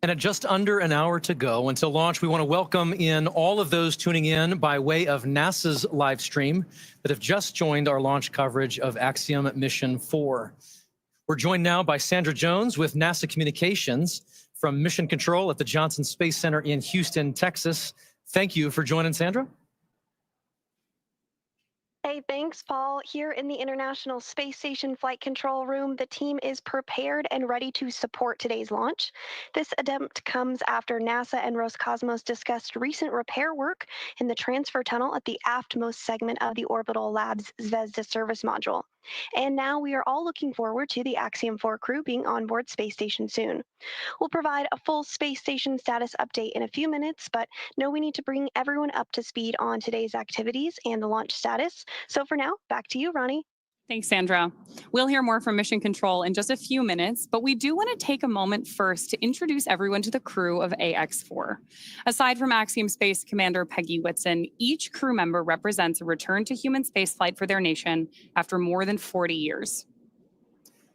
And at just under an hour to go until launch, we want to welcome in all of those tuning in by way of NASA's live stream that have just joined our launch coverage of Axiom Mission 4. We're joined now by Sandra Jones with NASA Communications from Mission Control at the Johnson Space Center in Houston, Texas. Thank you for joining, Sandra. Hey, thanks, Paul. Here in the International Space Station Flight Control Room, the team is prepared and ready to support today's launch. This attempt comes after NASA and Roscosmos discussed recent repair work in the transfer tunnel at the aftmost segment of the Orbital Labs Zvezda service module. And now we are all looking forward to the Axiom 4 crew being on board Space Station soon. We'll provide a full space station status update in a few minutes, but know we need to bring everyone up to speed on today's activities and the launch status. So for now, back to you, Ronnie. Thanks, Sandra. We'll hear more from Mission Control in just a few minutes, but we do want to take a moment first to introduce everyone to the crew of AX4. Aside from Axiom Space Commander Peggy Whitson, each crew member represents a return to human spaceflight for their nation after more than 40 years.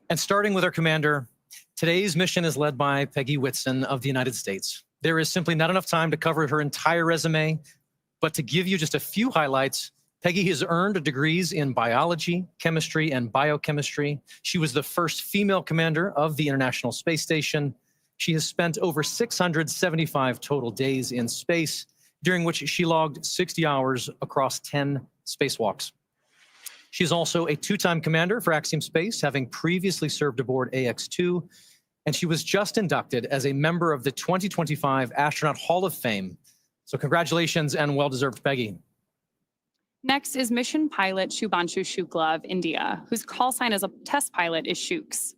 And starting with our commander, today's mission is led by Peggy Whitson of the United States. There is simply not enough time to cover her entire resume, but to give you just a few highlights, Peggy has earned degrees in biology, chemistry, and biochemistry. She was the first female commander of the International Space Station. She has spent over 675 total days in space, during which she logged 60 hours across 10 spacewalks. She is also a two-time commander for Axiom Space, having previously served aboard AX2, and she was just inducted as a member of the 2025 Astronaut Hall of Fame. So congratulations and well-deserved, Peggy. Next is mission pilot Shubhanshu Shukla of India, whose call sign as a test pilot is Shooks.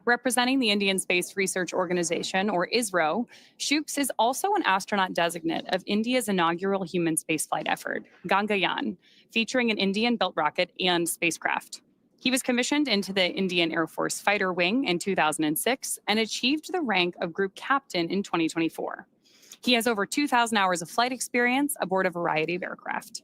Representing the Indian Space Research Organization, or ISRO, Shooks is also an astronaut designate of India's inaugural human spaceflight effort, Gangayaan, featuring an Indian-built rocket and spacecraft. He was commissioned into the Indian Air Force Fighter Wing in 2006 and achieved the rank of Group Captain in 2024. He has over 2,000 hours of flight experience aboard a variety of aircraft.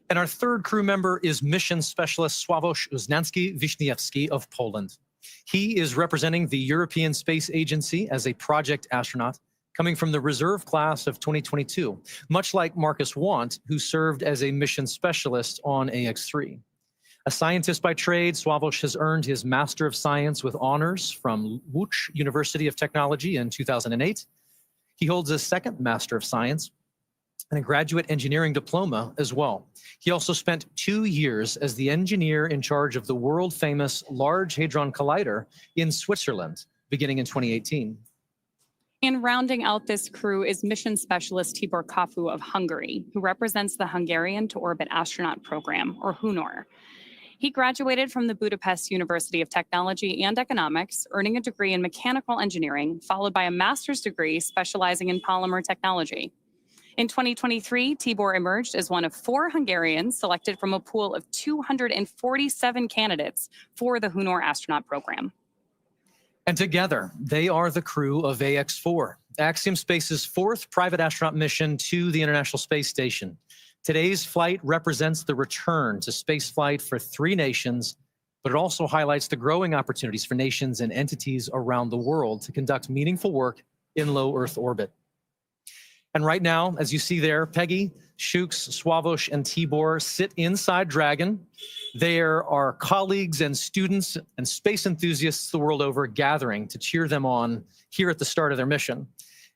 And our third crew member is Mission Specialist Sławomir Uznański-Wiśniewski of Poland. He is representing the European Space Agency as a project astronaut, coming from the reserve class of 2022, much like Marcus Want, who served as a mission specialist on AX3. A scientist by trade, Sławomir has earned his Master of Science with honors from Łódź University of Technology in 2008. He holds a second Master of Science and a graduate engineering diploma as well. He also spent 2 years as the engineer in charge of the world-famous Large Hadron Collider in Switzerland, beginning in 2018. And rounding out this crew is mission specialist Tibor Kafu of Hungary, who represents the Hungarian to Orbit Astronaut Program, or HUNOR. He graduated from the Budapest University of Technology and Economics, earning a degree in mechanical engineering, followed by a master's degree specializing in polymer technology. In 2023, Tibor emerged as one of 4 Hungarians selected from a pool of 247 candidates for the HUNOR astronaut program. And together, they are the crew of AX4, Axiom Space's 4th private astronaut mission to the International Space Station. Today's flight represents the return to spaceflight for 3 nations, but it also highlights the growing opportunities for nations and entities around the world to conduct meaningful work in low Earth orbit. And right now, as you see there, Peggy, Shooks, Sławomir, and Tibor sit inside Dragon. There are colleagues and students and space enthusiasts the world over gathering to cheer them on here at the start of their mission.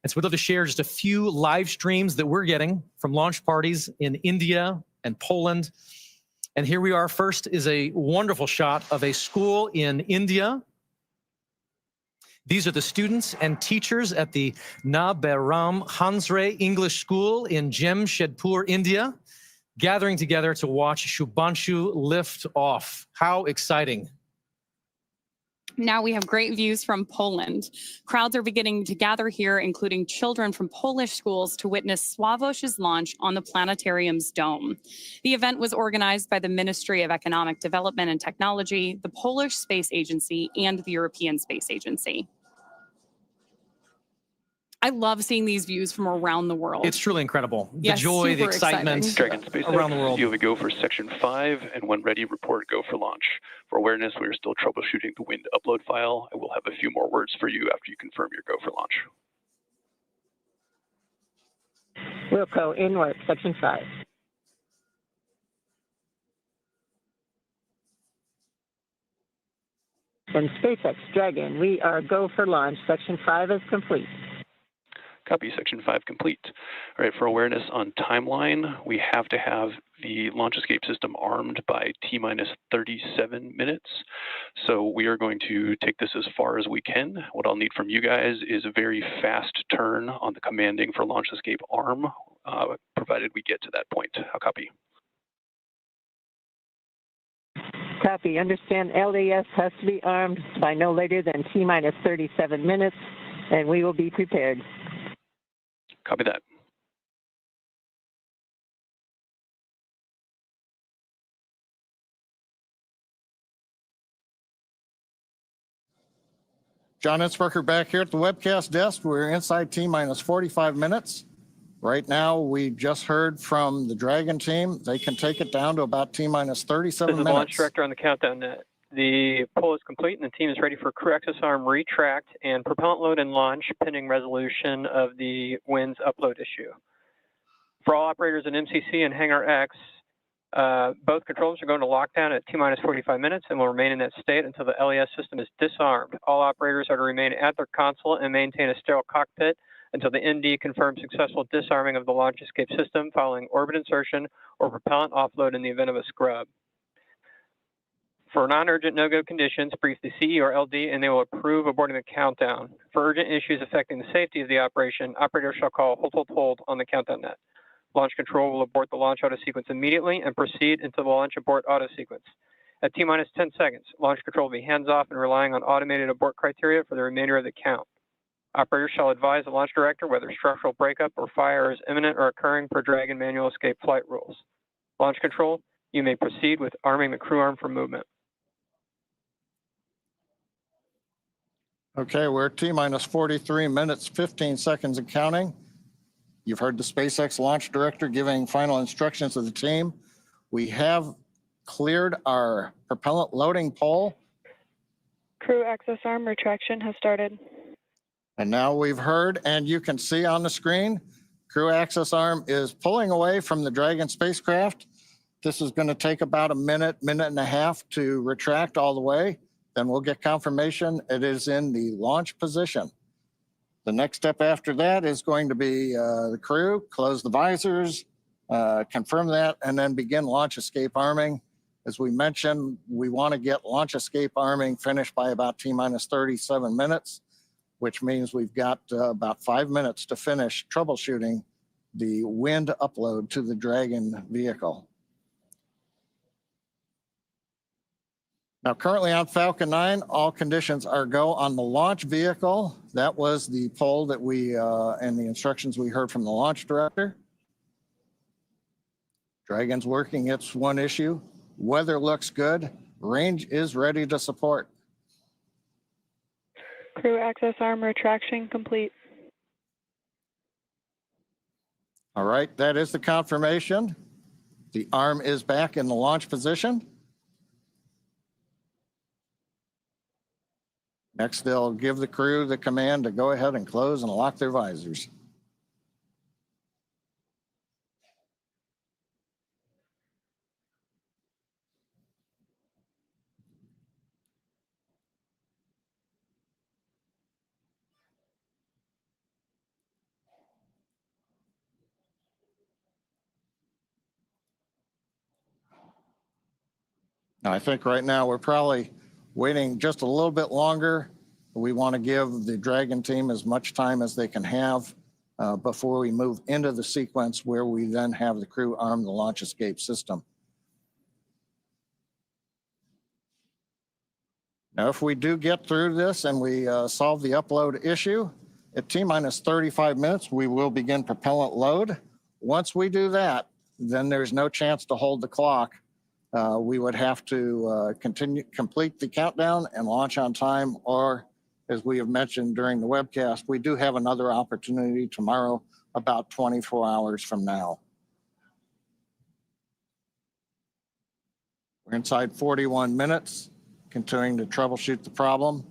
And so we'd love to share just a few live streams that we're getting from launch parties in India and Poland. And here we are. First is a wonderful shot of a school in India. These are the students and teachers at the Naberam Hansre English School in Jamshedpur, India, gathering together to watch Shubhanshu lift off. How exciting. Now we have great views from Poland. Crowds are beginning to gather here, including children from Polish schools, to witness Sławomir's launch on the planetarium's dome. The event was organized by the Ministry of Economic Development and Technology, the Polish Space Agency, and the European Space Agency. I love seeing these views from around the world. It's truly incredible. The Yes, joy, the super excitement exciting. Dragon SpaceX, around the world. you have a go for Section 5, and when ready, report go for launch. For awareness, we are still troubleshooting the wind upload file. I will have a few more words for you after you confirm your go for launch. Wilco, inward, Section 5. And SpaceX, Dragon, we are go for launch. Section 5 is complete. Copy, Section 5 complete. All right, for awareness on timeline, we have to have the launch escape system armed by T-minus 37 minutes. So we are going to take this as far as we can. What I'll need from you guys is a very fast turn on the commanding for launch escape arm, provided we get to that point. I'll copy. Copy. Understand LAS has to be armed by no later than T-minus 37 minutes, and we will be prepared. Copy that. John Innsbrucker back here at the webcast desk. We're inside T-minus 45 minutes. Right now, we just heard from the Dragon team. They can take it down to about T-minus 37 This is minutes. the launch director on the countdown net. The pull is complete and the team is ready for crew access arm retract and propellant load and launch pending resolution of the winds upload issue. For all operators in MCC and Hangar X, both controllers are going to lockdown at T-minus 45 minutes and will remain in that state until the LES system is disarmed. All operators are to remain at their console and maintain a sterile cockpit until the ND confirms successful disarming of the launch escape system following orbit insertion or propellant offload in the event of a scrub. For non-urgent no-go conditions, brief the CE or LD and they will approve aborting the countdown. For urgent issues affecting the safety of the operation, operators shall call hold on the countdown net. Launch control will abort the launch auto sequence immediately and proceed into the launch abort auto sequence. At T-minus 10 seconds, launch control will be hands-off and relying on automated abort criteria for the remainder of the count. Operators shall advise the launch director whether structural breakup or fire is imminent or occurring per Dragon manual escape flight rules. Launch control, you may proceed with arming the crew arm for movement. Okay, we're at T-minus 43 minutes, 15 seconds and counting. You've heard the SpaceX launch director giving final instructions to the team. We have cleared our propellant loading pole. Crew access arm retraction has started. And now we've heard, and you can see on the screen, crew access arm is pulling away from the Dragon spacecraft. This is going to take about a minute and a half to retract all the way. Then we'll get confirmation it is in the launch position. The next step after that is going to be the crew, close the visors, confirm that, and then begin launch escape arming. As we mentioned, we want to get launch escape arming finished by about T-minus 37 minutes, which means we've got about 5 minutes to finish troubleshooting the wind upload to the Dragon vehicle. Now, currently on Falcon 9, all conditions are go on the launch vehicle. That was the poll that we, and the instructions we heard from the launch director. Dragon's working its one issue. Weather looks good. Range is ready to support. Crew access arm retraction complete. All right, that is the confirmation. The arm is back in the launch position. Next, they'll give the crew the command to go ahead and close and lock their visors. Now, I think right now we're probably waiting just a little bit longer. We want to give the Dragon team as much time as they can have before we move into the sequence where we then have the crew arm the launch escape system. Now, if we do get through this and we solve the upload issue, at T-minus 35 minutes, we will begin propellant load. Once we do that, then there's no chance to hold the clock. We would have to complete the countdown and launch on time, or as we have mentioned during the webcast, we do have another opportunity tomorrow about 24 hours from now. We're inside 41 minutes, continuing to troubleshoot the problem.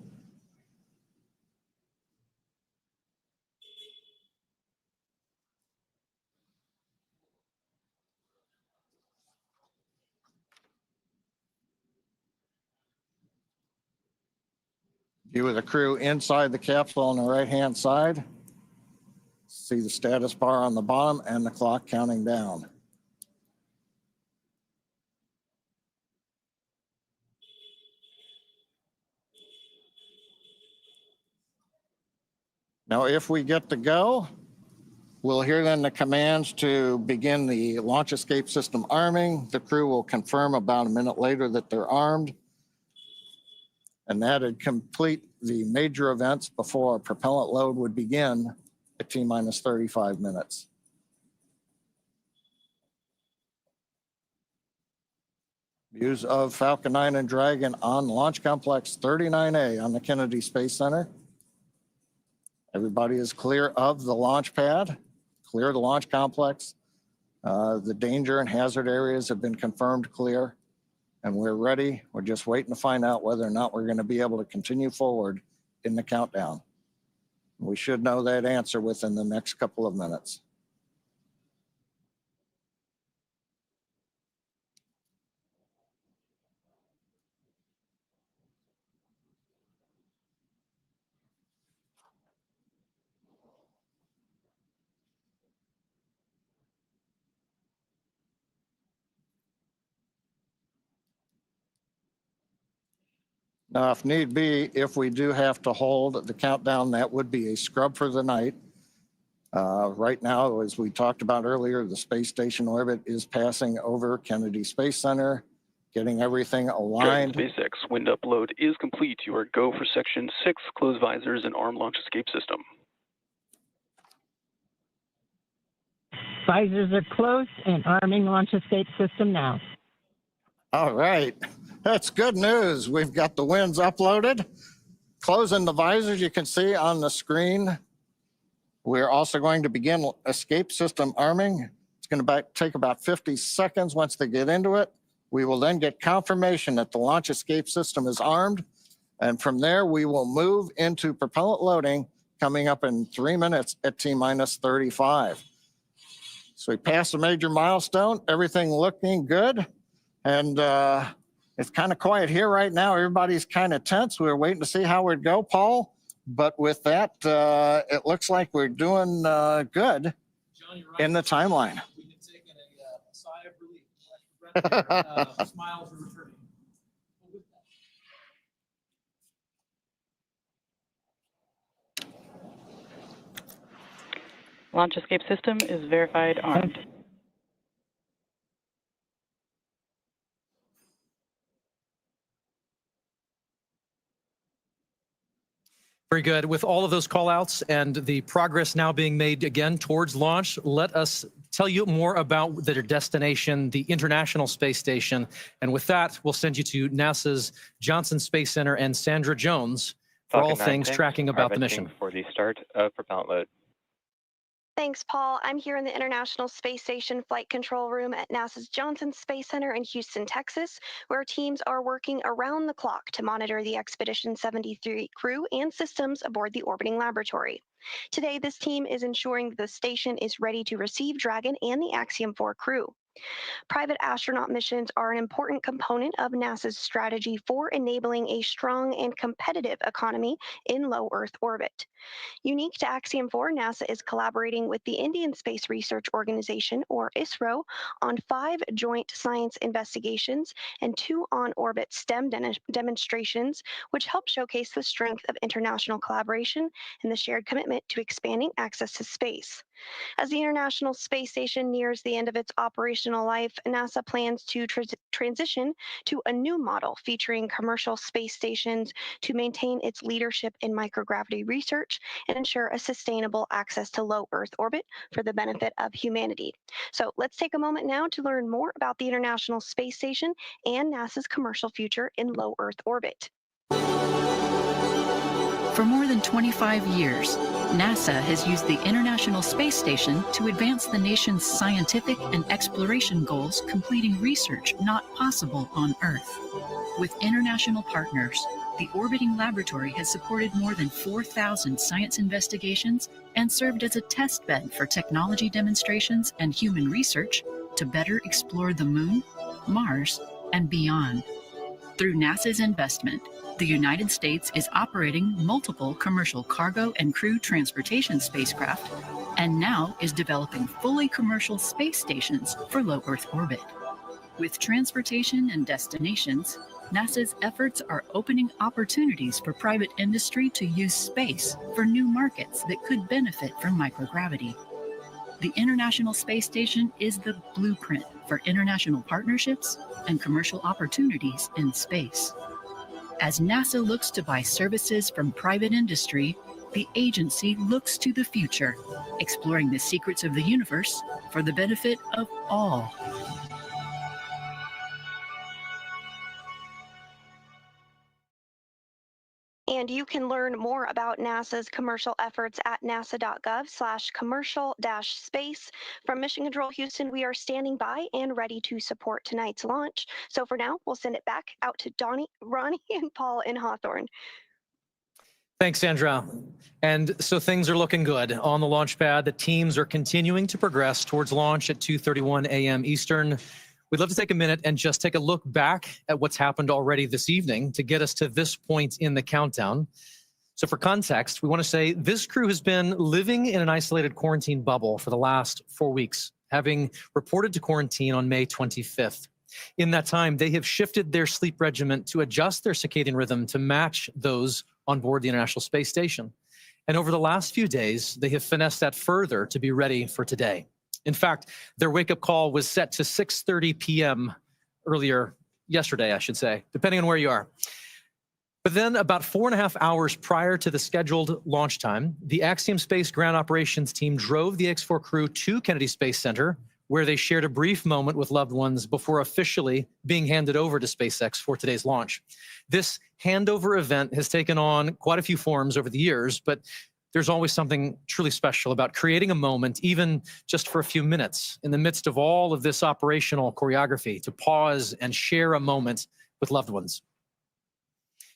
View of the crew inside the capsule on the right-hand side. See the status bar on the bottom and the clock counting down. Now, if we get to go, We'll hear then the commands to begin the launch escape system arming. The crew will confirm about a minute later that they're armed. And that'd complete the major events before a propellant load would begin at T-minus 35 minutes. Views of Falcon 9 and Dragon on Launch Complex 39A on the Kennedy Space Center. Everybody is clear of the launch pad, clear of the launch complex. The danger and hazard areas have been confirmed clear, and we're ready. We're just waiting to find out whether or not we're going to be able to continue forward in the countdown. We should know that answer within the next couple of minutes. Now, if need be, if we do have to hold the countdown, that would be a scrub for the night. Right now, as we talked about earlier, the space station orbit is passing over Kennedy Space Center, getting everything aligned. SpaceX wind upload is complete. You are go for Section 6, close visors and arm launch escape system. Visors are closed and arming launch escape system now. All right, that's good news. We've got the winds uploaded. Closing the visors, you can see on the screen. We're also going to begin escape system arming. It's going to take about 50 seconds once they get into it. We will then get confirmation that the launch escape system is armed. And from there, we will move into propellant loading coming up in 3 minutes at T-minus 35. So we passed a major milestone, everything looking good. And it's kind of quiet here right now. Everybody's kind of tense. We're waiting to see how it go, Paul. But with that, it looks like we're doing good in the timeline. We can take a sigh of relief. Smiles are returning. Launch escape system is verified armed. Very good. With all of those call outs and the progress now being made again towards launch, let us tell you more about their destination, the International Space Station. And with that, we'll send you to NASA's Johnson Space Center and Sandra Jones for all things tracking about the mission. For the start of propellant load. Thanks, Paul. I'm here in the International Space Station Flight Control Room at NASA's Johnson Space Center in Houston, Texas, where teams are working around the clock to monitor the Expedition 73 crew and systems aboard the orbiting laboratory. Today, this team is ensuring the station is ready to receive Dragon and the Axiom 4 crew. Private astronaut missions are an important component of NASA's strategy for enabling a strong and competitive economy in low Earth orbit. Unique to Axiom 4, NASA is collaborating with the Indian Space Research Organization, or ISRO, on 5 joint science investigations and 2 on-orbit STEM demonstrations, which help showcase the strength of international collaboration and the shared commitment to expanding access to space. As the International Space Station nears the end of its operational life, NASA plans to transition to a new model featuring commercial space stations to maintain its leadership in microgravity research and ensure a sustainable access to low Earth orbit for the benefit of humanity. So let's take a moment now to learn more about the International Space Station and NASA's commercial future in low Earth orbit. For more than 25 years, NASA has used the International Space Station to advance the nation's scientific and exploration goals, completing research not possible on Earth. With international partners, the orbiting laboratory has supported more than 4,000 science investigations and served as a test bed for technology demonstrations and human research to better explore the Moon, Mars, and beyond. Through NASA's investment, the United States is operating multiple commercial cargo and crew transportation spacecraft, and now is developing fully commercial space stations for low Earth orbit. With transportation and destinations, NASA's efforts are opening opportunities for private industry to use space for new markets that could benefit from microgravity. The International Space Station is the blueprint for international partnerships and commercial opportunities in space. As NASA looks to buy services from private industry, the agency looks to the future, exploring the secrets of the universe for the benefit of all. And you can learn more about NASA's commercial efforts at nasa.gov/commercial-space. From Mission Control Houston, we are standing by and ready to support tonight's launch. So for now, we'll send it back out to Ronnie, and Paul in Hawthorne. Thanks, Sandra. And so things are looking good on the launch pad. The teams are continuing to progress towards launch at 2:31 a.m. Eastern. We'd love to take a minute and just take a look back at what's happened already this evening to get us to this point in the countdown. So for context, we want to say this crew has been living in an isolated quarantine bubble for the last 4 weeks, having reported to quarantine on May 25th. In that time, they have shifted their sleep regimen to adjust their circadian rhythm to match those on board the International Space Station. And over the last few days, they have finessed that further to be ready for today. In fact, their wake-up call was set to 6:30 p.m. earlier yesterday, I should say, depending on where you are. But then about 4.5 hours prior to the scheduled launch time, the Axiom Space ground operations team drove the X4 crew to Kennedy Space Center, where they shared a brief moment with loved ones before officially being handed over to SpaceX for today's launch. This handover event has taken on quite a few forms over the years, but there's always something truly special about creating a moment, even just for a few minutes, in the midst of all of this operational choreography, to pause and share a moment with loved ones.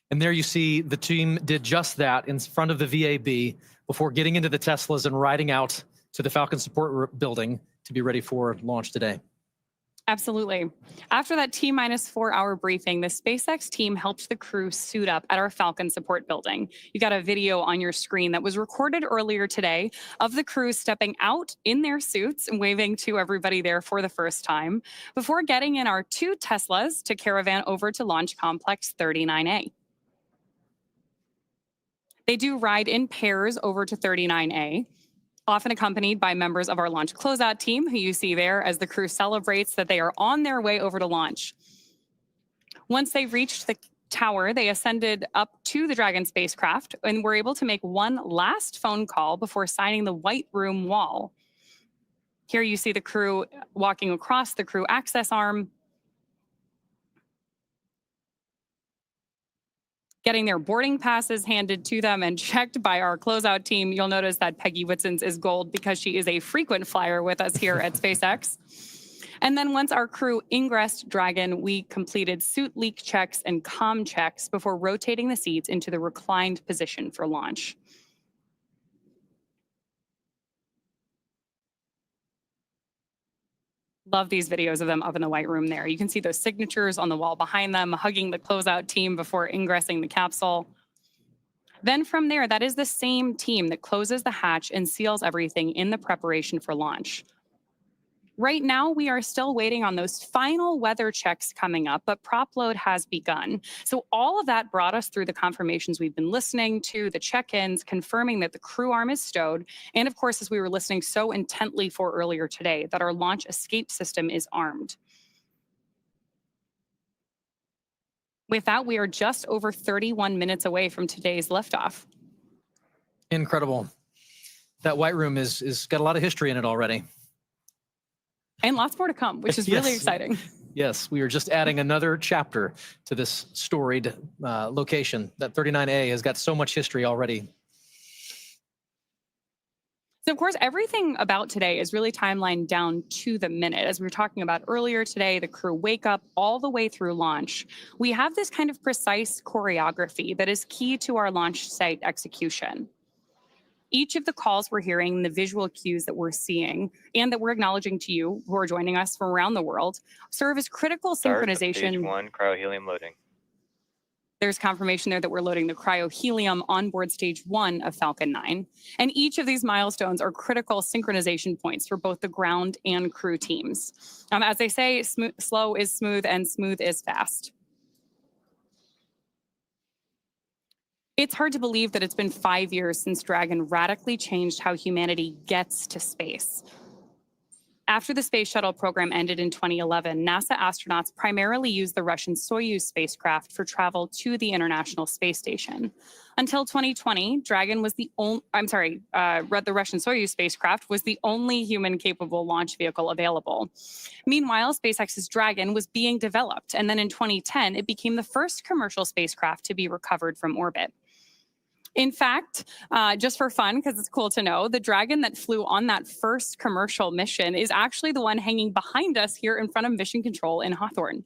And there you see the team did just that in front of the VAB before getting into the Teslas and riding out to the Falcon Support Building to be ready for launch today. Absolutely. After that T-4 hour briefing, the SpaceX team helped the crew suit up at our Falcon Support Building. You got a video on your screen that was recorded earlier today of the crew stepping out in their suits and waving to everybody there for the first time before getting in our 2 Teslas to caravan over to Launch Complex 39A. They do ride in pairs over to 39A, often accompanied by members of our launch closeout team, who you see there as the crew celebrates that they are on their way over to launch. Once they reached the tower, they ascended up to the Dragon spacecraft and were able to make one last phone call before signing the White Room wall. Here you see the crew walking across the crew access arm, getting their boarding passes handed to them and checked by our closeout team. You'll notice that Peggy Whitson's is gold because she is a frequent flyer with us here at SpaceX. And then once our crew ingressed Dragon, we completed suit leak checks and comm checks before rotating the seats into the reclined position for launch. Love these videos of them up in the White Room there. You can see those signatures on the wall behind them, hugging the closeout team before ingressing the capsule. Then from there, that is the same team that closes the hatch and seals everything in the preparation for launch. Right now, we are still waiting on those final weather checks coming up, but prop load has begun. So all of that brought us through the confirmations we've been listening to, the check-ins, confirming that the crew arm is stowed, and of course, as we were listening so intently for earlier today, that our launch escape system is armed. With that, we are just over 31 minutes away from today's liftoff. Incredible. That White Room is got a lot of history in it already. And lots more to come, which is really exciting. Yes, we are just adding another chapter to this storied location. That 39A has got so much history already. So, of course, everything about today is really timelined down to the minute. As we were talking about earlier today, the crew wake up all the way through launch. We have this kind of precise choreography that is key to our launch site execution. Each of the calls we're hearing, the visual cues that we're seeing, and that we're acknowledging to you who are joining us from around the world, serve as critical synchronization. Stage 1, cryohelium loading. There's confirmation there that we're loading the cryohelium on board stage 1 of Falcon 9. And each of these milestones are critical synchronization points for both the ground and crew teams. As they say, slow is smooth and smooth is fast. It's hard to believe that it's been 5 years since Dragon radically changed how humanity gets to space. After the space shuttle program ended in 2011, NASA astronauts primarily used the Russian Soyuz spacecraft for travel to the International Space Station. Until 2020, Dragon was the only, the Russian Soyuz spacecraft was the only human-capable launch vehicle available. Meanwhile, SpaceX's Dragon was being developed, and then in 2010, it became the first commercial spacecraft to be recovered from orbit. In fact, just for fun, because it's cool to know, the Dragon that flew on that first commercial mission is actually the one hanging behind us here in front of Mission Control in Hawthorne.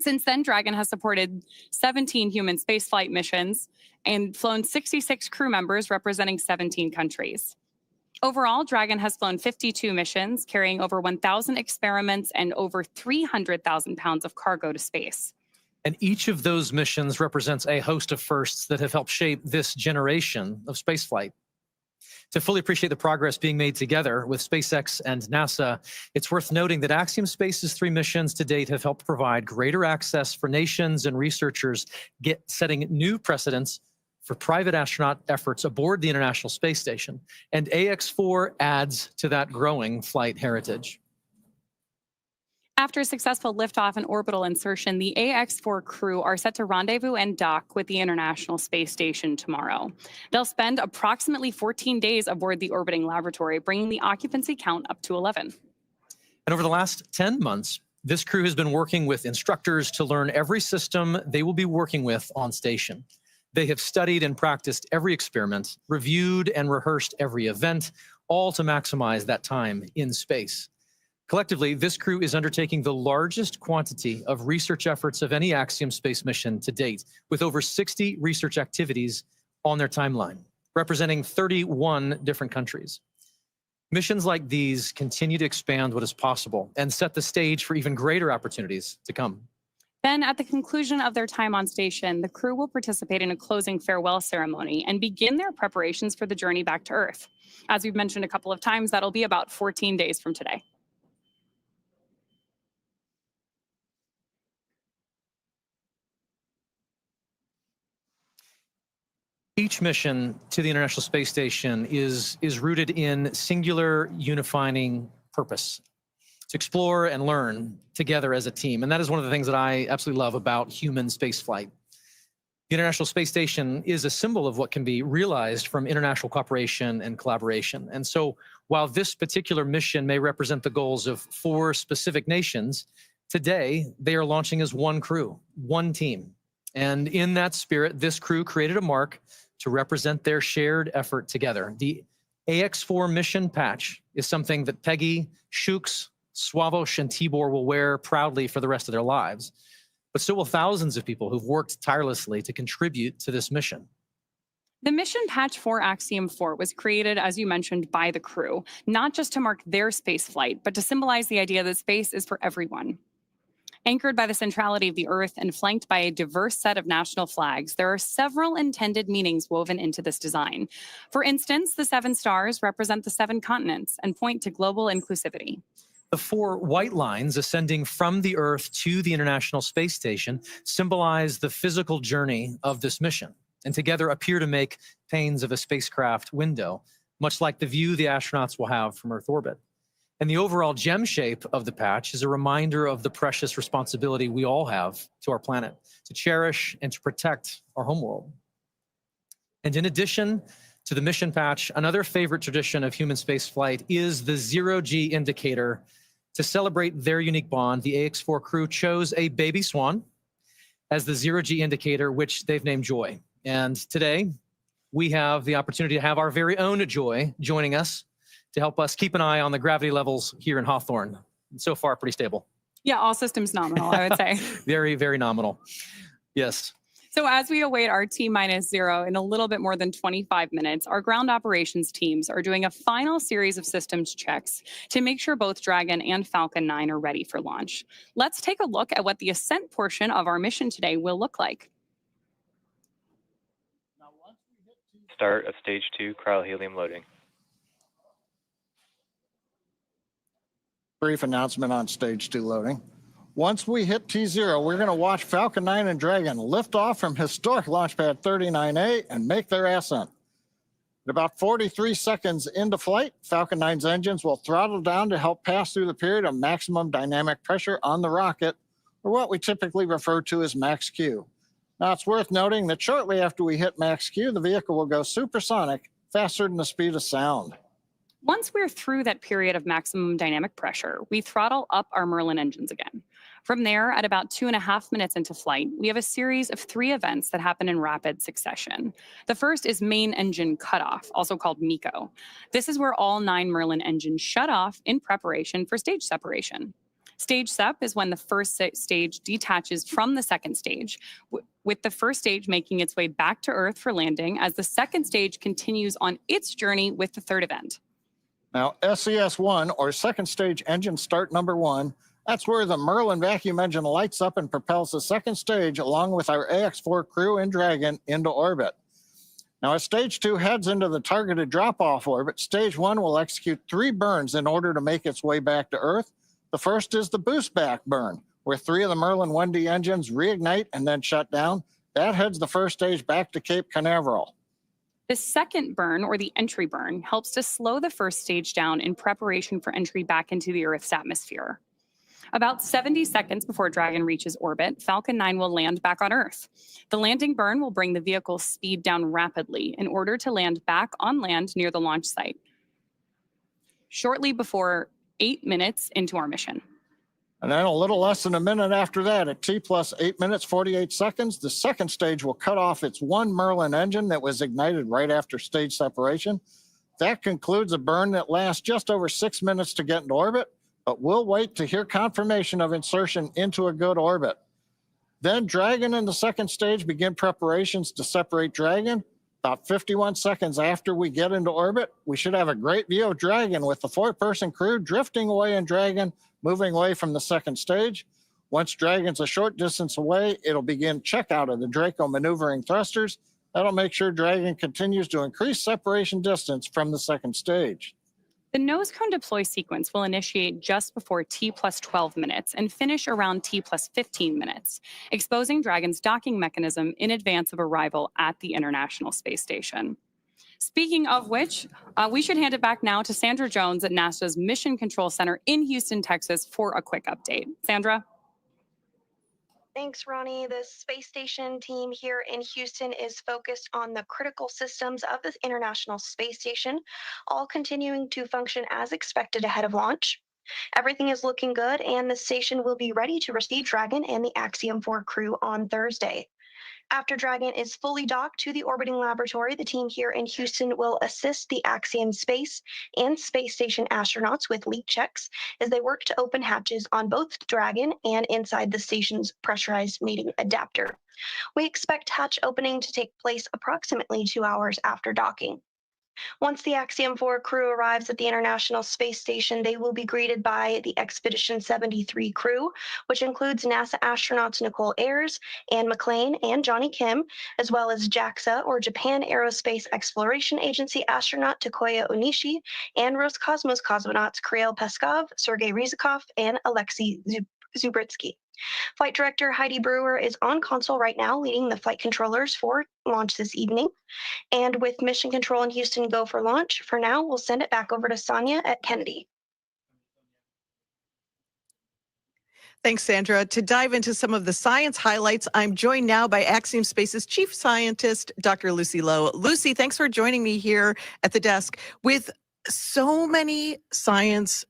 Since then, Dragon has supported 17 human spaceflight missions and flown 66 crew members representing 17 countries. Overall, Dragon has flown 52 missions, carrying over 1,000 experiments and over 300,000 pounds of cargo to space. And each of those missions represents a host of firsts that have helped shape this generation of spaceflight. To fully appreciate the progress being made together with SpaceX and NASA, it's worth noting that Axiom Space's 3 missions to date have helped provide greater access for nations and researchers, setting new precedents for private astronaut efforts aboard the International Space Station. And AX-4 adds to that growing flight heritage. After a successful liftoff and orbital insertion, the AX-4 crew are set to rendezvous and dock with the International Space Station tomorrow. They'll spend approximately 14 days aboard the orbiting laboratory, bringing the occupancy count up to 11. And over the last 10 months, this crew has been working with instructors to learn every system they will be working with on station. They have studied and practiced every experiment, reviewed and rehearsed every event, all to maximize that time in space. Collectively, this crew is undertaking the largest quantity of research efforts of any Axiom space mission to date, with over 60 research activities on their timeline, representing 31 different countries. Missions like these continue to expand what is possible and set the stage for even greater opportunities to come. Then, at the conclusion of their time on station, the crew will participate in a closing farewell ceremony and begin their preparations for the journey back to Earth. As we've mentioned a couple of times, that'll be about 14 days from today. Each mission to the International Space Station is rooted in singular unifying purpose, to explore and learn together as a team. And that is one of the things that I absolutely love about human spaceflight. The International Space Station is a symbol of what can be realized from international cooperation and collaboration. And so while this particular mission may represent the goals of 4 specific nations, today they are launching as one crew, one team. And in that spirit, this crew created a mark to represent their shared effort together. The AX-4 mission patch is something that Peggy, Shukes, Swavush, and Tibor will wear proudly for the rest of their lives. But so will thousands of people who've worked tirelessly to contribute to this mission. The mission patch for Axiom 4 was created, as you mentioned, by the crew, not just to mark their space flight, but to symbolize the idea that space is for everyone. Anchored by the centrality of the Earth and flanked by a diverse set of national flags, there are several intended meanings woven into this design. For instance, the 7 stars represent the 7 continents and point to global inclusivity. The 4 white lines ascending from the Earth to the International Space Station symbolize the physical journey of this mission, and together appear to make panes of a spacecraft window, much like the view the astronauts will have from Earth orbit. And the overall gem shape of the patch is a reminder of the precious responsibility we all have to our planet, to cherish and to protect our homeworld. And in addition to the mission patch, another favorite tradition of human spaceflight is the zero-G indicator. To celebrate their unique bond, the AX-4 crew chose a baby swan as the zero-G indicator, which they've named Joy. And today, we have the opportunity to have our very own Joy joining us to help us keep an eye on the gravity levels here in Hawthorne. So far, pretty stable. Yeah, all systems nominal, I would say. Very, very nominal. Yes. So as we await our T-0 in a little bit more than 25 minutes, our ground operations teams are doing a final series of systems checks to make sure both Dragon and Falcon 9 are ready for launch. Let's take a look at what the Ascent portion of our mission today will look like. Start of Stage 2 cryohelium loading. Brief announcement on Stage 2 loading. Once we hit T0, we're going to watch Falcon 9 and Dragon lift off from historic Launchpad 39A and make their ascent. At about 43 seconds into flight, Falcon 9's engines will throttle down to help pass through the period of maximum dynamic pressure on the rocket, or what we typically refer to as max Q. Now, it's worth noting that shortly after we hit max Q, the vehicle will go supersonic, faster than the speed of sound. Once we're through that period of maximum dynamic pressure, we throttle up our Merlin engines again. From there, at about 2.5 minutes into flight, we have a series of 3 events that happen in rapid succession. The first is main engine cutoff, also called MECO. This is where all 9 Merlin engines shut off in preparation for stage separation. Stage sep is when the first stage detaches from the second stage, with the first stage making its way back to Earth for landing as the second stage continues on its journey with the third event. Now, SES-1, or second stage engine start number 1, that's where the Merlin vacuum engine lights up and propels the second stage along with our AX-4 crew and Dragon into orbit. Now, as stage 2 heads into the targeted drop-off orbit, stage 1 will execute 3 burns in order to make its way back to Earth. The first is the Boostback burn, where 3 of the Merlin 1D engines reignite and then shut down. That heads the first stage back to Cape Canaveral. The second burn, or the entry burn, helps to slow the first stage down in preparation for entry back into the Earth's atmosphere. About 70 seconds before Dragon reaches orbit, Falcon 9 will land back on Earth. The landing burn will bring the vehicle's speed down rapidly in order to land back on land near the launch site, shortly before 8 minutes into our mission. And then a little less than a minute after that, at T plus 8 minutes, 48 seconds, the second stage will cut off its 1 Merlin engine that was ignited right after stage separation. That concludes a burn that lasts just over 6 minutes to get into orbit, but we'll wait to hear confirmation of insertion into a good orbit. Then Dragon and the second stage begin preparations to separate Dragon. About 51 seconds after we get into orbit, we should have a great view of Dragon with the 4-person crew drifting away in Dragon, moving away from the second stage. Once Dragon's a short distance away, it'll begin checkout of the Draco maneuvering thrusters. That'll make sure Dragon continues to increase separation distance from the second stage. The nose cone deploy sequence will initiate just before T plus 12 minutes and finish around T plus 15 minutes, exposing Dragon's docking mechanism in advance of arrival at the International Space Station. Speaking of which, we should hand it back now to Sandra Jones at NASA's Mission Control Center in Houston, Texas, for a quick update. Sandra? Thanks, Ronnie. The space station team here in Houston is focused on the critical systems of the International Space Station, all continuing to function as expected ahead of launch. Everything is looking good, and the station will be ready to receive Dragon and the Axiom 4 crew on Thursday. After Dragon is fully docked to the orbiting laboratory, the team here in Houston will assist the Axiom space and space station astronauts with leak checks as they work to open hatches on both Dragon and inside the station's pressurized mating adapter. We expect hatch opening to take place approximately 2 hours after docking. Once the Axiom 4 crew arrives at the International Space Station, they will be greeted by the Expedition 73 crew, which includes NASA astronauts Nicole Ayers, Anne McClain, and Johnny Kim, as well as JAXA, or Japan Aerospace Exploration Agency astronaut Takoya Onishi, and Roscosmos cosmonauts Kirill Peskov, Sergei Ryzhikov, and Alexei Zubritsky. Flight Director Heidi Brewer is on console right now, leading the flight controllers for launch this evening. And with Mission Control in Houston go for launch, for now, we'll send it back over to Sonia at Kennedy. Thanks, Sandra. To dive into some of the science highlights, I'm joined now by Axiom Space's Chief Scientist, Dr. Lucy Lowe. Lucy, thanks for joining me here at the desk. With so many science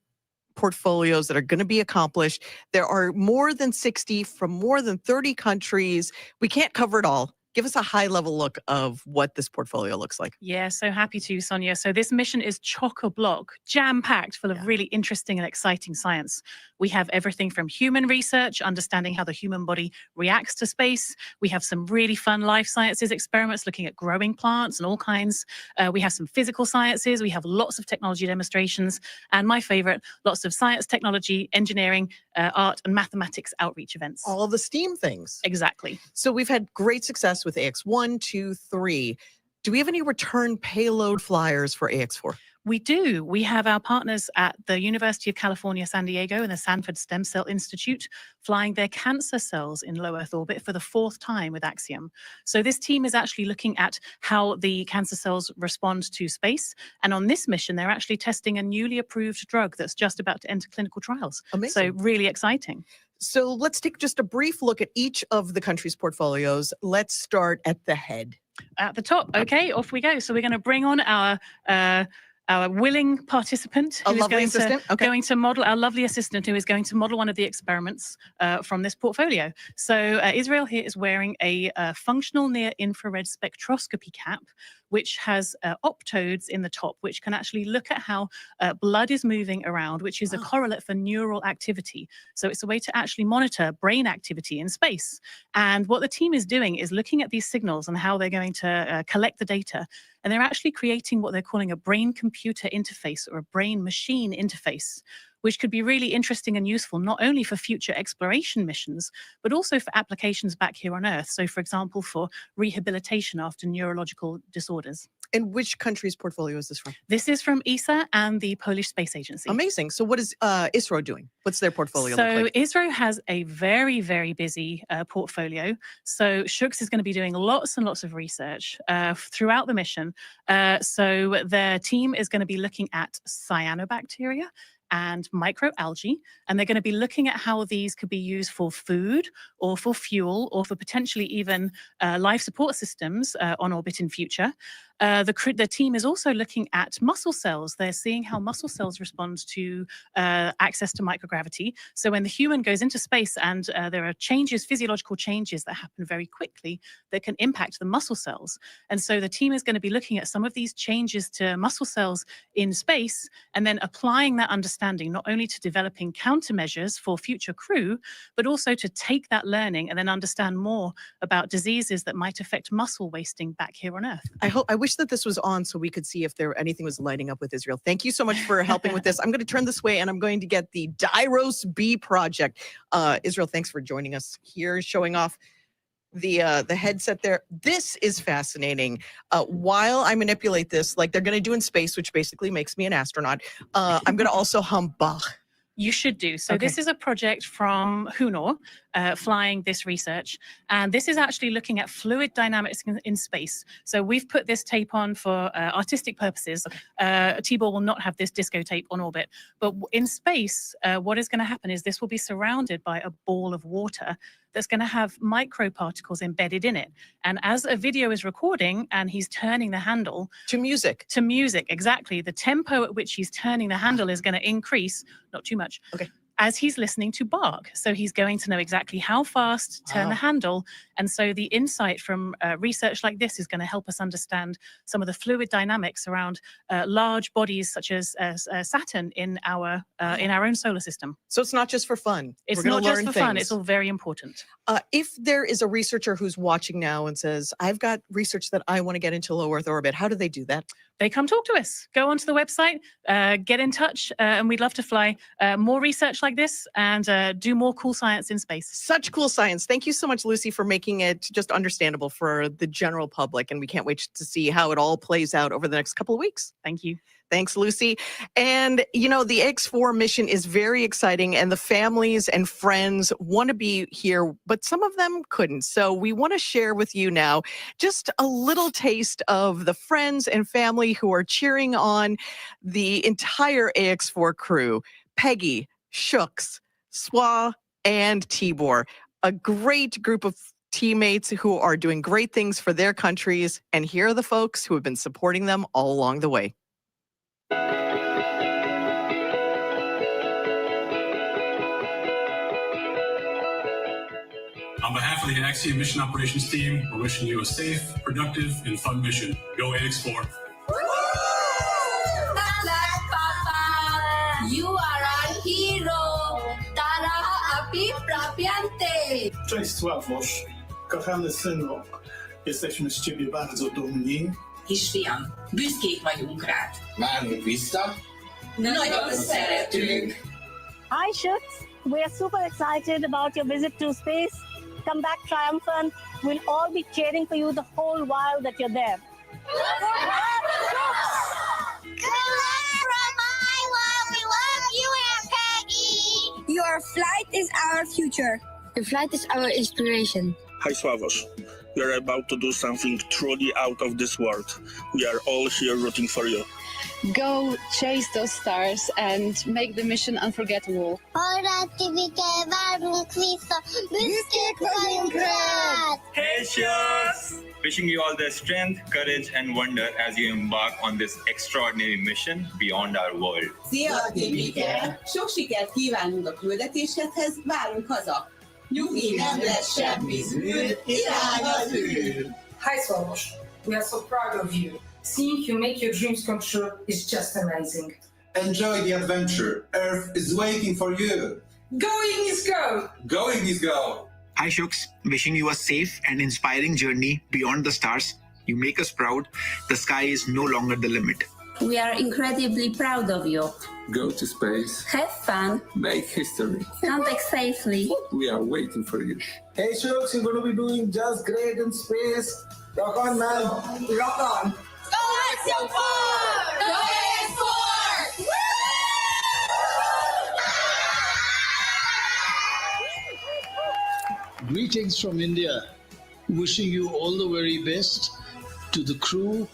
portfolios that are going to be accomplished, there are more than 60 from more than 30 countries. We can't cover it all. Give us a high-level look of what this portfolio looks like. Yeah, so happy to, Sonia. So this mission is chock-a-block, jam-packed full of really interesting and exciting science. We have everything from human research, understanding how the human body reacts to space. We have some really fun life sciences experiments looking at growing plants and all kinds. We have some physical sciences. We have lots of technology demonstrations. And my favorite, lots of science, technology, engineering, art, and mathematics outreach events. All the STEAM things. Exactly. So we've had great success with AX1, 2, 3. Do we have any return payload flyers for AX4? We do. We have our partners at the University of California, San Diego and the Sanford Stem Cell Institute flying their cancer cells in low Earth orbit for the 4th time with Axiom. So this team is actually looking at how the cancer cells respond to space. And on this mission, they're actually testing a newly approved drug that's just about to enter clinical trials. Amazing. So really exciting. So let's take just a brief look at each of the country's portfolios. Let's start at the head. At the top. Okay, off we go. So we're going to bring on our willing participant who is going to model, our lovely assistant who is going to model one of the experiments from this portfolio. So Israel here is wearing a functional near-infrared spectroscopy cap, which has optodes in the top, which can actually look at how blood is moving around, which is a correlate for neural activity. So it's a way to actually monitor brain activity in space. And what the team is doing is looking at these signals and how they're going to collect the data. And they're actually creating what they're calling a brain-computer interface or a brain-machine interface, which could be really interesting and useful, not only for future exploration missions, but also for applications back here on Earth. So, for example, for rehabilitation after neurological disorders. And which country's portfolio is this from? This is from ESA and the Polish Space Agency. Amazing. So what is ISRO doing? What's their portfolio look like? So ISRO has a very, very busy portfolio. So Shukla is going to be doing lots and lots of research throughout the mission. So their team is going to be looking at cyanobacteria and microalgae, and they're going to be looking at how these could be used for food or for fuel or for potentially even life support systems on orbit in future. The team is also looking at muscle cells. They're seeing how muscle cells respond to access to microgravity. So when the human goes into space and there are changes, physiological changes that happen very quickly that can impact the muscle cells. And so the team is going to be looking at some of these changes to muscle cells in space and then applying that understanding not only to developing countermeasures for future crew, but also to take that learning and then understand more about diseases that might affect muscle wasting back here on Earth. I wish that this was on so we could see if anything was lighting up with Israel. Thank you so much for helping with this. I'm going to turn this way and I'm going to get the Dyros B project. Israel, thanks for joining us here, showing off the headset there. This is fascinating. While I manipulate this, like they're going to do in space, which basically makes me an astronaut, I'm going to also hum Bach. You should do. So this is a project from Hunor flying this research. And this is actually looking at fluid dynamics in space. So we've put this tape on for artistic purposes. Tibor will not have this disco tape on orbit. But in space, what is going to happen is this will be surrounded by a ball of water that's going to have microparticles embedded in it. And as a video is recording and he's turning the handle to music, exactly. The tempo at which he's turning the handle is going to increase, not too much. As he's listening to Bach. So he's going to know exactly how fast to turn the handle. And so the insight from research like this is going to help us understand some of the fluid dynamics around large bodies such as Saturn in our own solar system. So it's not just for fun. It's not just for fun. It's all very important. If there is a researcher who's watching now and says, I've got research that I want to get into low Earth orbit, how do they do that? They come talk to us. Go onto the website, get in touch, and we'd love to fly more research like this and do more cool science in space. Such cool science. Thank you so much, Lucy, for making it just understandable for the general public. And we can't wait to see how it all plays out over the next couple of weeks. Thank you. Thanks, Lucy. And, you know, the X4 mission is very exciting and the families and friends want to be here, but some of them couldn't. So we want to share with you now just a little taste of the friends and family who are cheering on the entire AX4 crew. Peggy, Shukla, Swa, and Tibor. A great group of teammates who are doing great things for their countries. And here are the folks who have been supporting them all along the way. On behalf of the Axiom Mission Operations Team, we're wishing you a safe, productive, and fun mission. Go AX4. You are our hero. Tara api prapiante. Cześć Sławosz, kochany synu. Jesteśmy z ciebie bardzo dumni. Kisfiam, büszkék vagyunk rád. Várjuk vissza. Nagyon szeretünk. Hi, Shukla. We are super excited about your visit to space. Come back triumphant. We'll all be cheering for you the whole while that you're there. Good luck, Shukla! Good luck! Our flight is our future. The flight is our inspiration. Hi, Slavos. We are about to do something truly out of this world. We are all here rooting for you. Go chase those stars and make the mission unforgettable. Hey, cheers! Wishing you all the strength, courage, and wonder as you embark on this extraordinary mission beyond our world. Szia, Tibike! Sok sikert kívánunk a küldetéshez, várunk haza! Nyugi, nem lesz semmi zűr, irány az űr! Hi, Slavos. We are so proud of you. Seeing you make your dreams come true is just amazing. Enjoy the adventure. Earth is waiting for you. Going is go! Going is go! Hi, Shuks. Wishing you a safe and inspiring journey beyond the stars. You make us proud. The sky is no longer the limit. We are incredibly proud of you. Go to space. Have fun. Make history. Come back safely. We are waiting for you. Hey, Shuks, you're going to be doing just great in space. Rock on, man. Rock on. Go Axiom 4! Go AX4! Greetings from India. Wishing you all the very best. To the crew,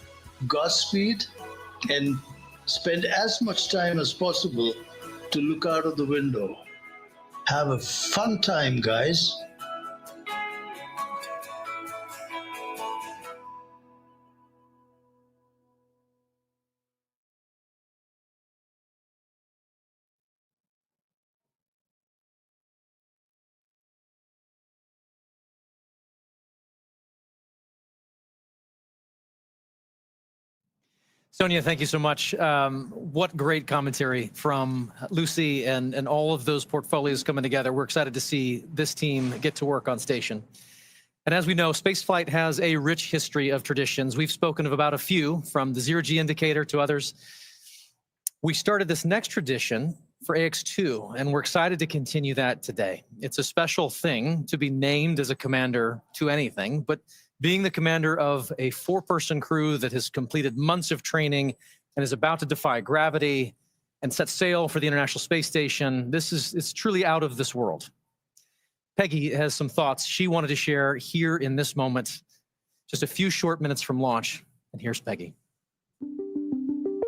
Godspeed, and spend as much time as possible to look out of the window. Have a fun time, guys. Sonia, thank you so much. What great commentary from Lucy and all of those portfolios coming together. We're excited to see this team get to work on station. And as we know, spaceflight has a rich history of traditions. We've spoken of about a few, from the zero-G indicator to others. We started this next tradition for AX2, and we're excited to continue that today. It's a special thing to be named as a commander to anything, but being the commander of a 4-person crew that has completed months of training and is about to defy gravity and set sail for the International Space Station, it's truly out of this world. Peggy has some thoughts she wanted to share here in this moment, just a few short minutes from launch. And here's Peggy.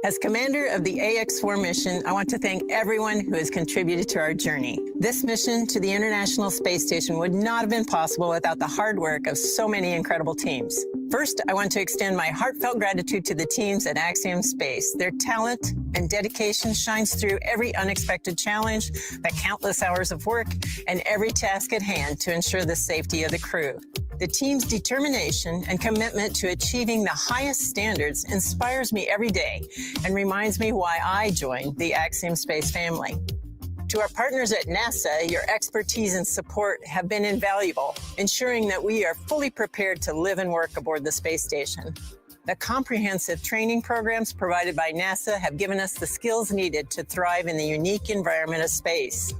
As commander of the AX4 mission, I want to thank everyone who has contributed to our journey. This mission to the International Space Station would not have been possible without the hard work of so many incredible teams. First, I want to extend my heartfelt gratitude to the teams at Axiom Space. Their talent and dedication shines through every unexpected challenge, the countless hours of work, and every task at hand to ensure the safety of the crew. The team's determination and commitment to achieving the highest standards inspires me every day and reminds me why I joined the Axiom Space family. To our partners at NASA, your expertise and support have been invaluable, ensuring that we are fully prepared to live and work aboard the space station. The comprehensive training programs provided by NASA have given us the skills needed to thrive in the unique environment of space.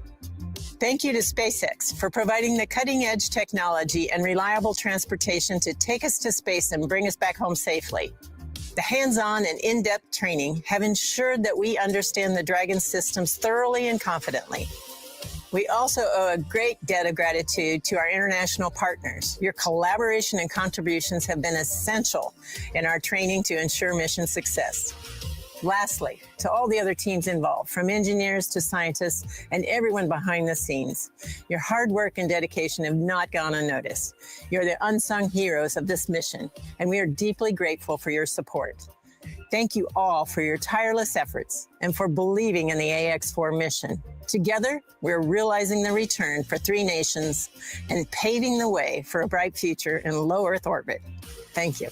Thank you to SpaceX for providing the cutting-edge technology and reliable transportation to take us to space and bring us back home safely. The hands-on and in-depth training have ensured that we understand the Dragon systems thoroughly and confidently. We also owe a great debt of gratitude to our international partners. Your collaboration and contributions have been essential in our training to ensure mission success. Lastly, to all the other teams involved, from engineers to scientists and everyone behind the scenes, your hard work and dedication have not gone unnoticed. You're the unsung heroes of this mission, and we are deeply grateful for your support. Thank you all for your tireless efforts and for believing in the AX4 mission. Together, we're realizing the return for 3 nations and paving the way for a bright future in low Earth orbit. Thank you.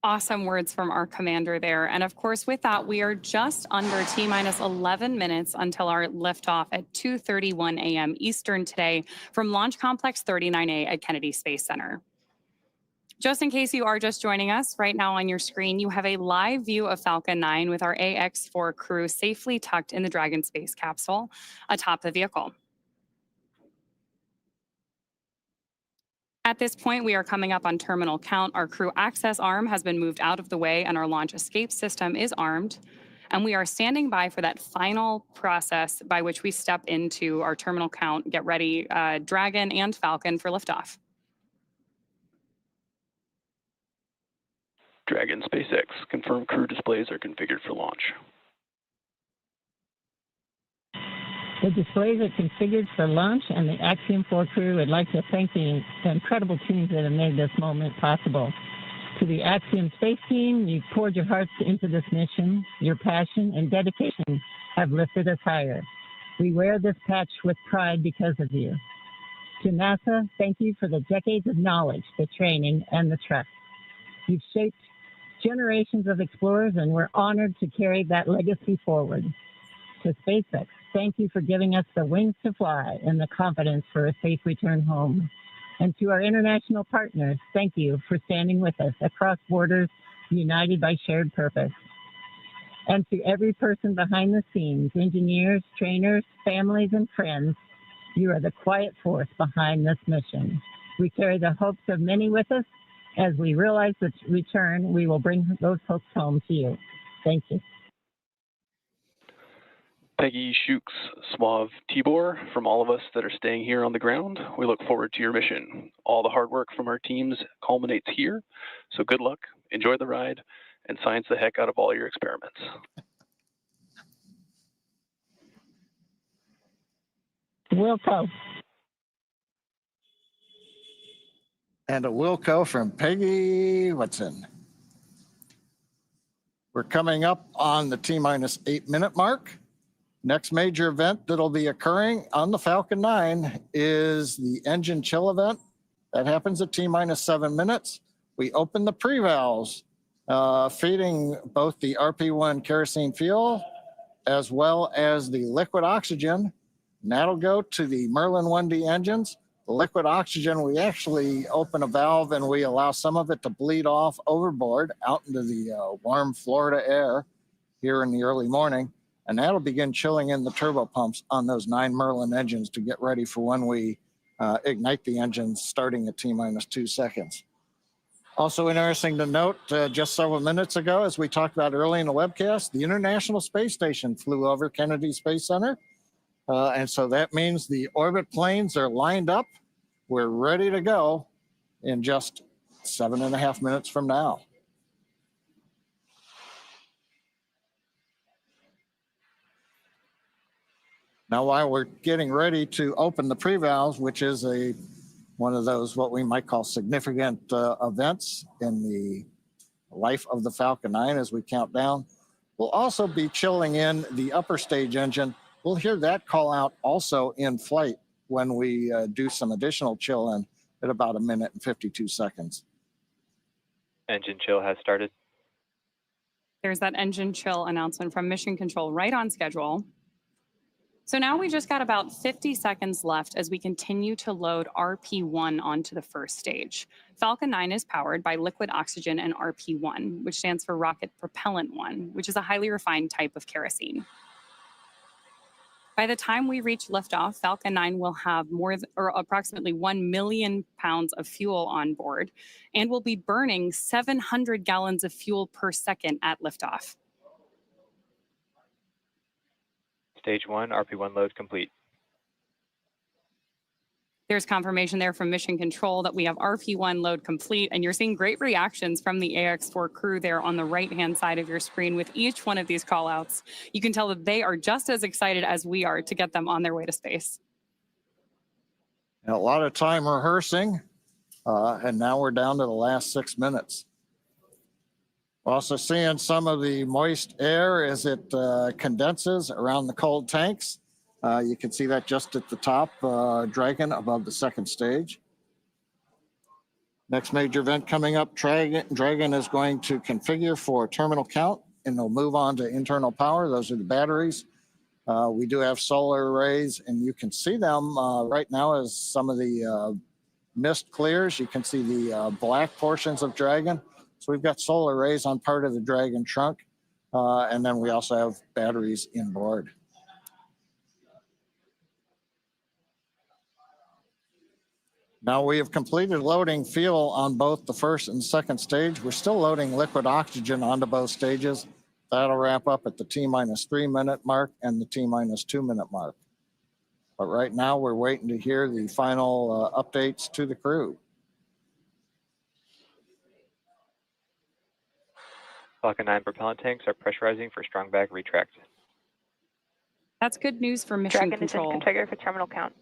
Awesome words from our commander there. And of course, with that, we are just under T-minus 11 minutes until our liftoff at 2:31 a.m. Eastern today from Launch Complex 39A at Kennedy Space Center. Just in case you are just joining us, right now on your screen, you have a live view of Falcon 9 with our AX4 crew safely tucked in the Dragon space capsule atop the vehicle. At this point, we are coming up on terminal count. Our crew access arm has been moved out of the way and our launch escape system is armed. And we are standing by for that final process by which we step into our terminal count, get ready, Dragon and Falcon for liftoff. Dragon SpaceX, confirm crew displays are configured for launch. The displays are configured for launch, and the Axiom 4 crew would like to thank the incredible teams that have made this moment possible. To the Axiom Space Team, you poured your hearts into this mission. Your passion and dedication have lifted us higher. We wear this patch with pride because of you. To NASA, thank you for the decades of knowledge, the training, and the trust. You've shaped generations of explorers, and we're honored to carry that legacy forward. To SpaceX, thank you for giving us the wings to fly and the confidence for a safe return home. And to our international partners, thank you for standing with us across borders, united by shared purpose. And to every person behind the scenes, engineers, trainers, families, and friends, you are the quiet force behind this mission. We carry the hopes of many with us. As we realize the return, we will bring those hopes home to you. Thank you. Peggy, Shooks, Suave, Tibor, from all of us that are staying here on the ground, we look forward to your mission. All the hard work from our teams culminates here, so good luck, enjoy the ride, and science the heck out of all your experiments. Wilco. And a Wilco from Peggy Whitson. We're coming up on the T-minus 8-minute mark. Next major event that'll be occurring on the Falcon 9 is the engine chill event. That happens at T-minus 7 minutes. We open the pre-valves, feeding both the RP1 kerosene fuel as well as the liquid oxygen. And that'll go to the Merlin 1D engines. The liquid oxygen, we actually open a valve and we allow some of it to bleed off overboard out into the warm Florida air here in the early morning. And that'll begin chilling in the turbo pumps on those 9 Merlin engines to get ready for when we ignite the engines starting at T-minus 2 seconds. Also interesting to note, just several minutes ago, as we talked about early in the webcast, the International Space Station flew over Kennedy Space Center. And so that means the orbit planes are lined up. We're ready to go in just 7.5 minutes from now. Now, while we're getting ready to open the pre-valves, which is one of those what we might call significant events in the life of the Falcon 9 as we count down, we'll also be chilling in the upper stage engine. We'll hear that call out also in flight when we do some additional chill in at about 1 minute and 52 seconds. Engine chill has started. There's that engine chill announcement from Mission Control right on schedule. So now we just got about 50 seconds left as we continue to load RP1 onto the first stage. Falcon 9 is powered by liquid oxygen and RP1, which stands for Rocket Propellant 1, which is a highly refined type of kerosene. By the time we reach liftoff, Falcon 9 will have approximately 1 million pounds of fuel on board and will be burning 700 gallons of fuel per second at liftoff. Stage 1, RP1 load complete. There's confirmation there from Mission Control that we have RP1 load complete, and you're seeing great reactions from the AX4 crew there on the right-hand side of your screen with each one of these callouts. You can tell that they are just as excited as we are to get them on their way to space. And a lot of time rehearsing, and now we're down to the last 6 minutes. Also seeing some of the moist air as it condenses around the cold tanks. You can see that just at the top, Dragon above the second stage. Next major event coming up, Dragon is going to configure for terminal count, and they'll move on to internal power. Those are the batteries. We do have solar arrays, and you can see them right now as some of the mist clears. You can see the black portions of Dragon. So we've got solar arrays on part of the Dragon trunk, and then we also have batteries inboard. Now we have completed loading fuel on both the first and second stage. We're still loading liquid oxygen onto both stages. That'll wrap up at the T-3 minute mark and the T-2 minute mark. But right now we're waiting to hear the final updates to the crew. Falcon 9 propellant tanks are pressurizing for strong back retract. That's good news for mission Dragon control. is in configure for terminal count.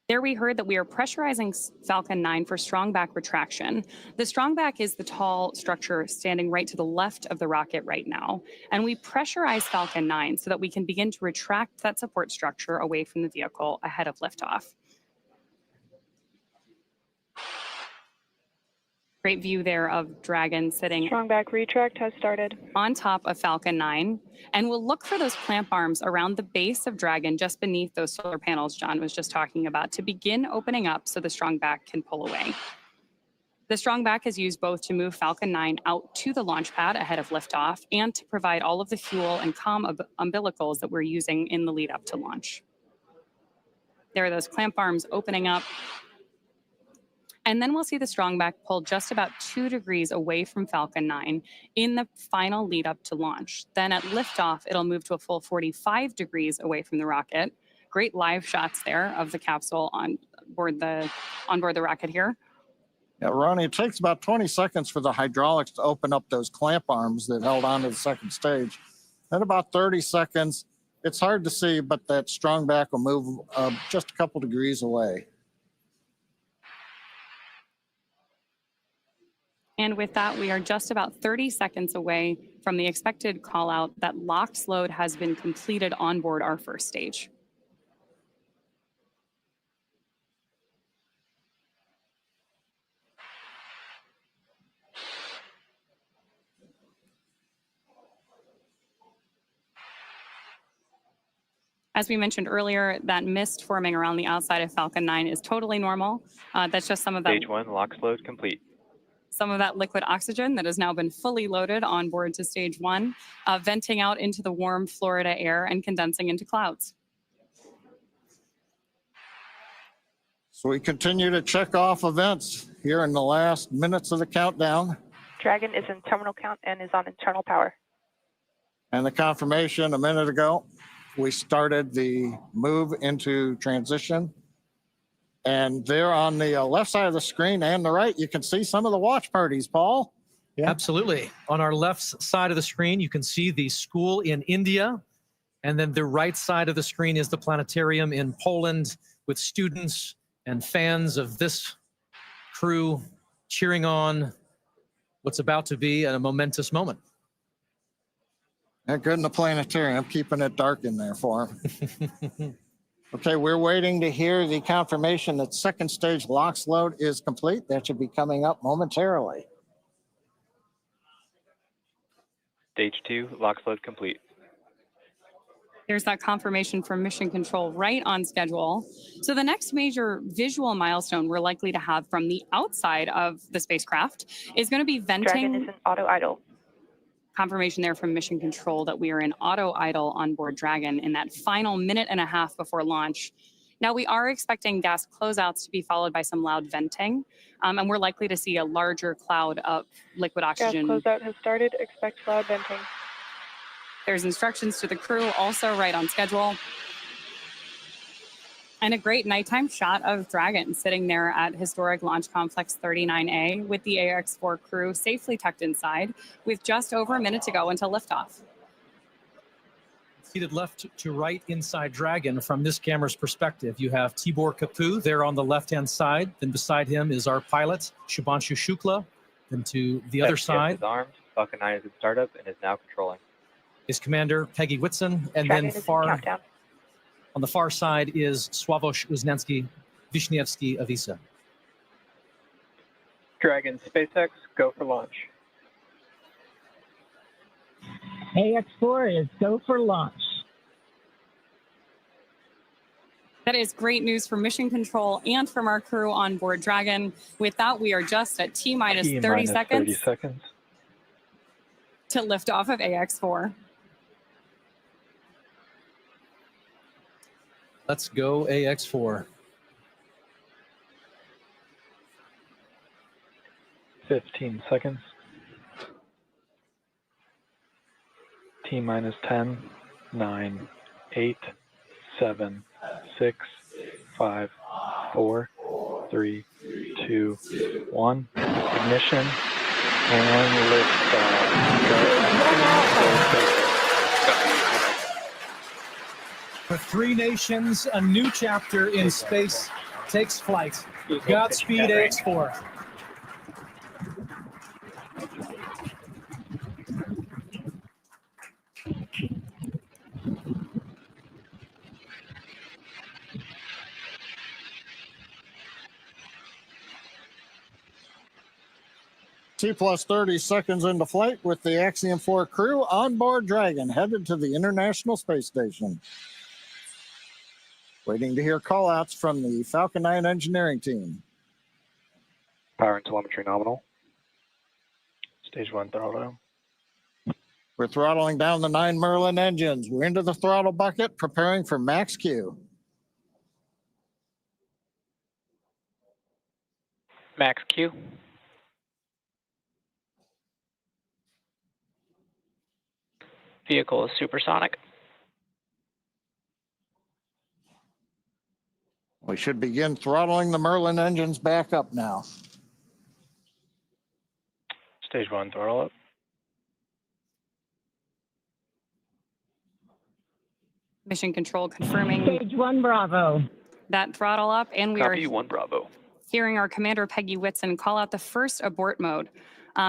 There we heard that we are pressurizing Falcon 9 for strong back retraction. The strong back is the tall structure standing right to the left of the rocket right now. And we pressurize Falcon 9 so that we can begin to retract that support structure away from the vehicle ahead of liftoff. Great view there of Dragon sitting Strong back retract has started on top of Falcon 9. And we'll look for those clamp arms around the base of Dragon just beneath those solar panels John was just talking about to begin opening up so the strong back can pull away. The strong back is used both to move Falcon 9 out to the launch pad ahead of liftoff and to provide all of the fuel and comm umbilicals that we're using in the lead up to launch. There are those clamp arms opening up. And then we'll see the strong back pull just about 2 degrees away from Falcon 9 in the final lead up to launch. Then at liftoff, it'll move to a full 45 degrees away from the rocket. Great live shots there of the capsule on board the rocket here. Yeah, Ronnie, it takes about 20 seconds for the hydraulics to open up those clamp arms that held onto the second stage. Then about 30 seconds, it's hard to see, but that strong back will move just a couple degrees away. And with that, we are just about 30 seconds away from the expected call out that LOX load has been completed on board our first stage. As we mentioned earlier, that mist forming around the outside of Falcon 9 is totally normal. That's just some of that. Stage 1, LOX load complete. Some of that liquid oxygen that has now been fully loaded on board to stage 1, venting out into the warm Florida air and condensing into clouds. So we continue to check off events here in the last minutes of the countdown. Dragon is in terminal count and is on internal power. And the confirmation a minute ago, we started the move into transition. And there on the left side of the screen and the right, you can see some of the watch parties, Paul. Yeah. Absolutely. On our left side of the screen, you can see the school in India. And then the right side of the screen is the planetarium in Poland with students and fans of this crew cheering on what's about to be a momentous moment. And good in the planetarium, keeping it dark in there for them. Okay, we're waiting to hear the confirmation that second stage LOX load is complete. That should be coming up momentarily. Stage 2, LOX load complete. There's that confirmation from mission control right on schedule. So the next major visual milestone we're likely to have from the outside of the spacecraft is going to be venting. Dragon is in auto idle. Confirmation there from mission control that we are in auto idle on board Dragon in that final minute and a half before launch. Now we are expecting gas closeouts to be followed by some loud venting, and we're likely to see a larger cloud of liquid oxygen. Gas closeout has started. Expect loud venting. There's instructions to the crew also right on schedule. And a great nighttime shot of Dragon sitting there at historic Launch Complex 39A with the AX-4 crew safely tucked inside with just over a minute to go until liftoff. Seated left to right inside Dragon from this camera's perspective, you have Tibor Kapu there on the left-hand side. Then beside him is our pilot, Shubhanshu Shukla. Then to the other side is armed. Falcon 9 is in startup and is now controlling. Is Commander Peggy Whitson. And Dragon then is far in countdown. on the far side is Sławosz Uznanski, Wiśniewski of ESA. Dragon SpaceX, go for launch. AX4 is go for launch. That is great news for mission control and from our crew on board Dragon. With that, we are just at T-minus 30 seconds. 30 seconds. To lift off of AX4. Let's go AX4. 15 seconds. T minus 10, 9, 8, 7, 6, 5, 4, 3, 2, 1. Ignition and For three nations, a new chapter in space takes flight. Godspeed, AX4. T plus 30 seconds into flight with the Axiom 4 crew on board Dragon, headed to the International Space Station. Waiting to hear callouts from the Falcon 9 engineering team. Power and telemetry nominal. Stage 1 throttle. We're throttling down the 9 Merlin engines. We're into the throttle bucket, preparing for max Q. Max Q. Vehicle is supersonic. We should begin throttling the Merlin engines back up now. Stage 1 throttle up. Mission control confirming Stage 1 Bravo. that throttle up, and we Copy, are 1 Bravo. hearing our commander Peggy Whitson call out the first abort mode.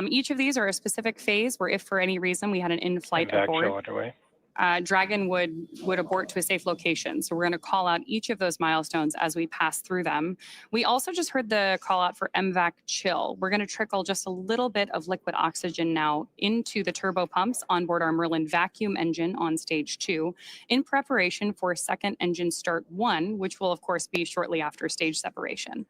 Each of these are a specific phase where if for any reason we had an in-flight abort, Underway. Dragon would abort to a safe location. So we're going to call out each of those milestones as we pass through them. We also just heard the call out for MVAC chill. We're going to trickle just a little bit of liquid oxygen now into the turbo pumps on board our Merlin vacuum engine on stage 2 in preparation for second engine start 1, which will of course be shortly after stage separation.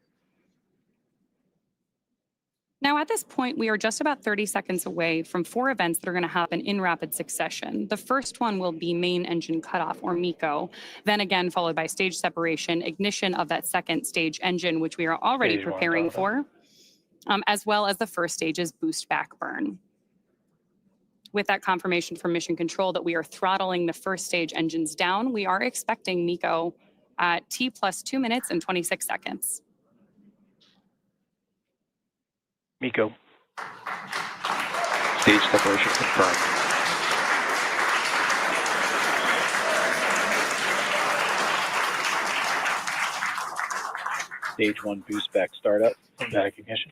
Now, at this point, we are just about 30 seconds away from 4 events that are going to happen in rapid succession. The first one will be main engine cutoff, or MECO, then again followed by stage separation, ignition of that second stage engine, which we are already Stage 1 preparing for, as well as the first stage's boost back burn. With that confirmation from mission control that we are throttling the first stage engines down, we are expecting MECO at T plus 2 minutes and 26 seconds. MECO. Stage separation confirmed. Stage 1 boost back startup, back ignition.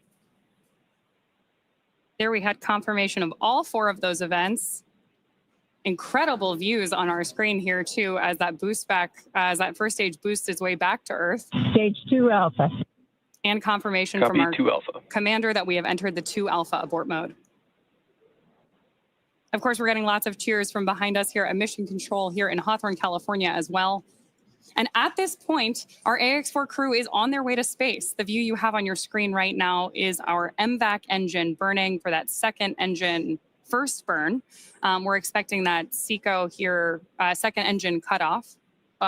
There we had confirmation of all 4 of those events. Incredible views on our screen here too, as that boost back, as that first stage boosts its way back to Earth. Stage 2 Alpha. And confirmation Copy, from our 2 Alpha. commander that we have entered the 2 Alpha abort mode. Of course, we're getting lots of cheers from behind us here at Mission Control here in Hawthorne, California as well. And at this point, our AX4 crew is on their way to space. The view you have on your screen right now is our MVAC engine burning for that second engine first burn. We're expecting that SECO here, second engine cutoff,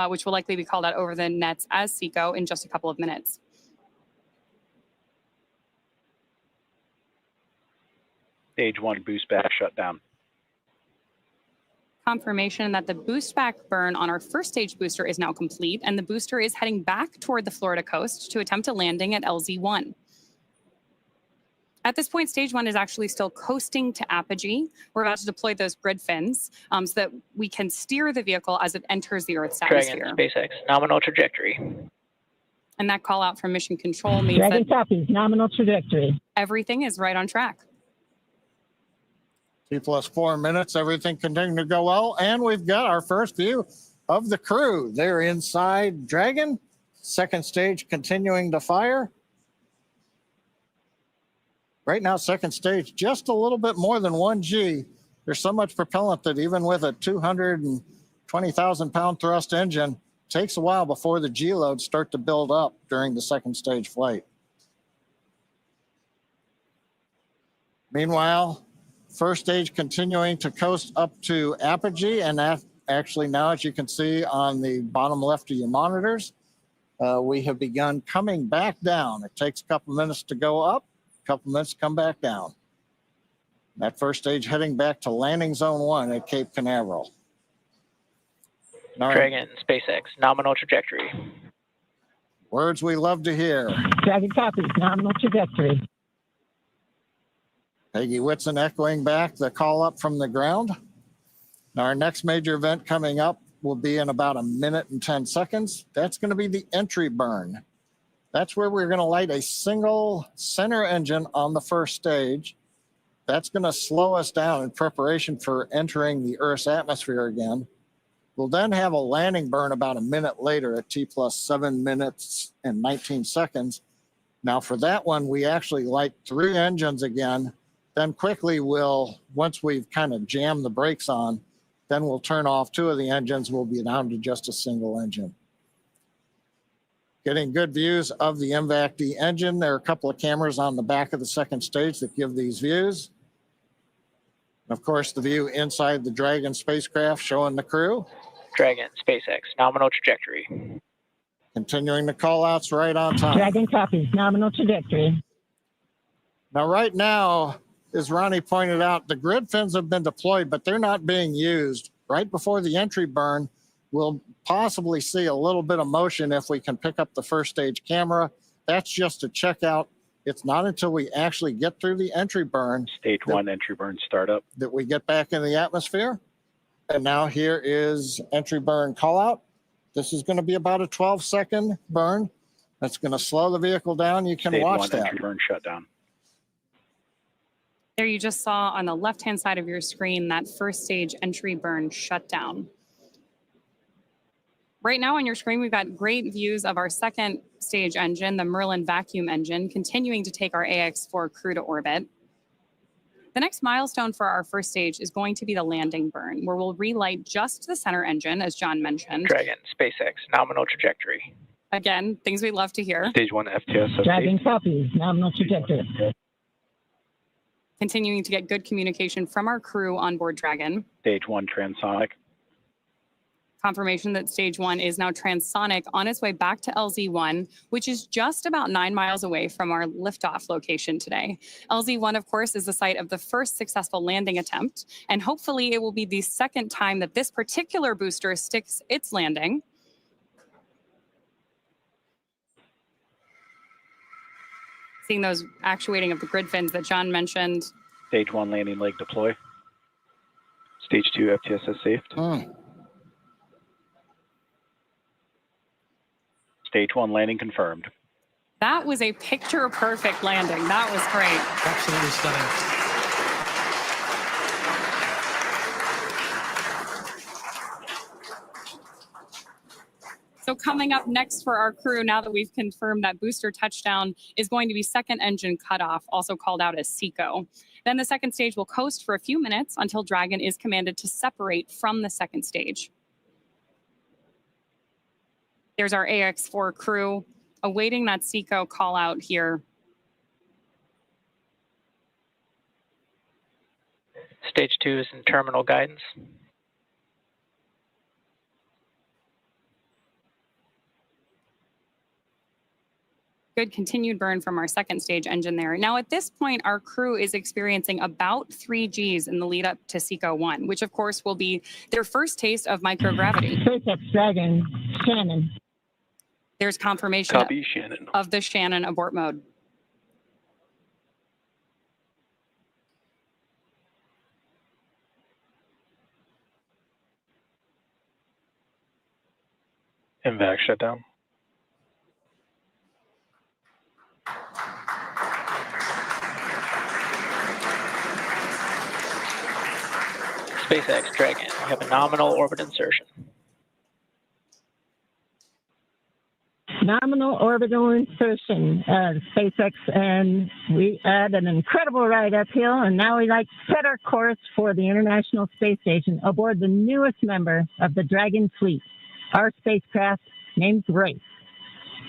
which will likely be called out over the nets as SECO in just a couple of minutes. Stage 1 boost back shut down. Confirmation that the boost back burn on our first stage booster is now complete, and the booster is heading back toward the Florida coast to attempt a landing at LZ1. At this point, stage 1 is actually still coasting to apogee. We're about to deploy those grid fins so that we can steer the vehicle as it enters the Earth's atmosphere. Dragon, SpaceX, nominal trajectory. And that call out from mission control means Dragon that copies, nominal trajectory. everything is right on track. T plus 4 minutes, everything continuing to go well. And we've got our first view of the crew. They're inside Dragon, second stage continuing to fire. Right now, second stage, just a little bit more than 1 G. There's so much propellant that even with a 220,000 pound thrust engine, takes a while before the G loads start to build up during the second stage flight. Meanwhile, first stage continuing to coast up to apogee, and that actually now, as you can see on the bottom left of your monitors, we have begun coming back down. It takes a couple minutes to go up, couple minutes to come back down. That first stage heading back to landing zone 1 at Cape Canaveral. All right. Dragon, SpaceX, nominal trajectory. Words we love to hear. Dragon copies, nominal trajectory. Peggy Whitson echoing back the call up from the ground. Now our next major event coming up will be in about 1 minute and 10 seconds. That's going to be the entry burn. That's where we're going to light a single center engine on the first stage. That's going to slow us down in preparation for entering the Earth's atmosphere again. We'll then have a landing burn about 1 minute later at T plus 7 minutes and 19 seconds. Now for that one, we actually light 3 engines again. Then quickly once we've kind of jammed the brakes on, then we'll turn off 2 of the engines. We'll be down to just a single engine. Getting good views of the MVAC-D engine. There are a couple of cameras on the back of the second stage that give these views. And of course, the view inside the Dragon spacecraft showing the crew. Dragon, SpaceX, nominal trajectory. Continuing the call outs right on time. Dragon copies, nominal trajectory. Now, right now, as Ronnie pointed out, the grid fins have been deployed, but they're not being used. Right before the entry burn, we'll possibly see a little bit of motion if we can pick up the first stage camera. That's just to check out. It's not until we actually get through the entry burn. Stage 1 entry burn startup. That we get back in the atmosphere. And now here is entry burn call out. This is going to be about a 12-second burn. That's going to slow the vehicle down. You can Stage watch 1 that. entry burn shutdown. There you just saw on the left-hand side of your screen that first stage entry burn shutdown. Right now on your screen, we've got great views of our second stage engine, the Merlin vacuum engine, continuing to take our AX-4 crew to orbit. The next milestone for our first stage is going to be the landing burn, where we'll relight just the center engine, as John mentioned. Dragon, SpaceX, nominal trajectory. Again, things we love to hear. Stage 1 FTS. Dragon copies, nominal trajectory. Continuing to get good communication from our crew on board Dragon. Stage 1 transonic. Confirmation that stage 1 is now transonic on its way back to LZ1, which is just about 9 miles away from our liftoff location today. LZ1, of course, is the site of the first successful landing attempt, and hopefully it will be the second time that this particular booster sticks its landing. Seeing those actuating of the grid fins that John mentioned. Stage 1 landing leg deploy. Stage 2 FTSS saved. Stage 1 landing confirmed. That was a picture-perfect landing. That was great. Absolutely stunning. So coming up next for our crew, now that we've confirmed that booster touchdown, is going to be second engine cutoff, also called out as SECO. Then the second stage will coast for a few minutes until Dragon is commanded to separate from the second stage. There's our AX-4 crew awaiting that SECO call out here. Stage 2 is in terminal guidance. Good continued burn from our second stage engine there. Now at this point, our crew is experiencing about 3 Gs in the lead up to SECO 1, which of course will be their first taste of microgravity. SpaceX Dragon, Shannon. There's confirmation Copy, Shannon. of the Shannon abort mode. MVAC shutdown. SpaceX Dragon, we have a nominal orbit insertion. Nominal orbital insertion, SpaceX, and we had an incredible ride uphill, and now we like to set our course for the International Space Station aboard the newest member of the Dragon fleet, our spacecraft named Grace.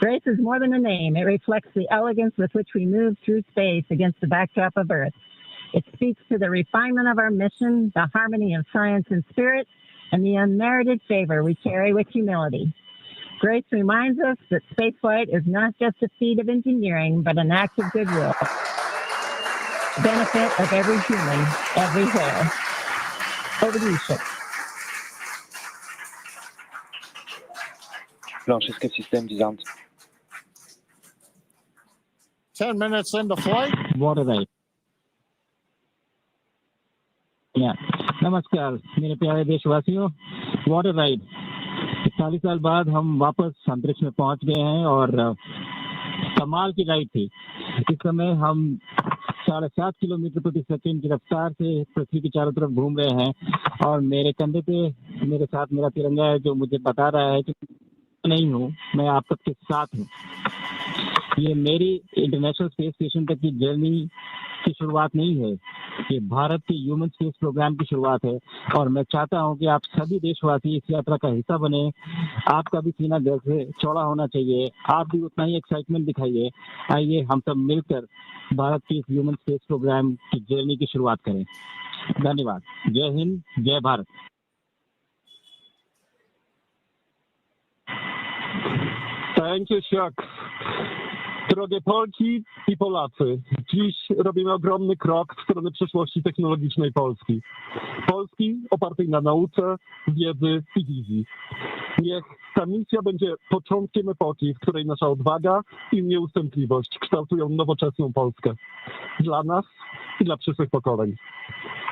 Grace is more than a name. It reflects the elegance with which we move through space against the backdrop of Earth. It speaks to the refinement of our mission, the harmony of science and spirit, and the unmerited favor we carry with humility. Grace reminds us that spaceflight is not just a feat of engineering, but an act of goodwill. benefit of every human everywhere. Over to you, sir. Launch escape system disarmed. 10 minutes into flight. Water right. नमस्कार मेरे प्यारे देशवासियों, water ride 40 साल बाद हम वापस अंतरिक्ष में पहुंच गए हैं और कमाल की राइड थी। इस समय हम 7.5 किलोमीटर प्रति सेकंड की रफ्तार से पृथ्वी के चारों तरफ घूम रहे हैं और मेरे कंधे पे मेरे साथ मेरा तिरंगा है जो मुझे बता रहा है कि नहीं हूँ, मैं आप सबके साथ हूँ। ये मेरी इंटरनेशनल स्पेस स्टेशन तक की जर्नी की शुरुआत नहीं है, ये भारत के ह्यूमन स्पेस प्रोग्राम की शुरुआत है और मैं चाहता हूं कि आप सभी देशवासी इस यात्रा का हिस्सा बने। आपका भी सीना गर्व से चौड़ा होना चाहिए, आप भी उतना ही एक्साइटमेंट दिखाइए। आइए हम सब मिलकर भारत के इस ह्यूमन स्पेस प्रोग्राम की जर्नी की शुरुआत करें। धन्यवाद। जय हिंद, जय Bharat. Thank you, Chuck. Drogie Polki i Polacy, dziś robimy ogromny krok w stronę przyszłości technologicznej Polski. Polski opartej na nauce, wiedzy i wizji. Niech ta misja będzie początkiem epoki, w której nasza odwaga i nieustępliwość kształtują nowoczesną Polskę. Dla nas i dla przyszłych pokoleń.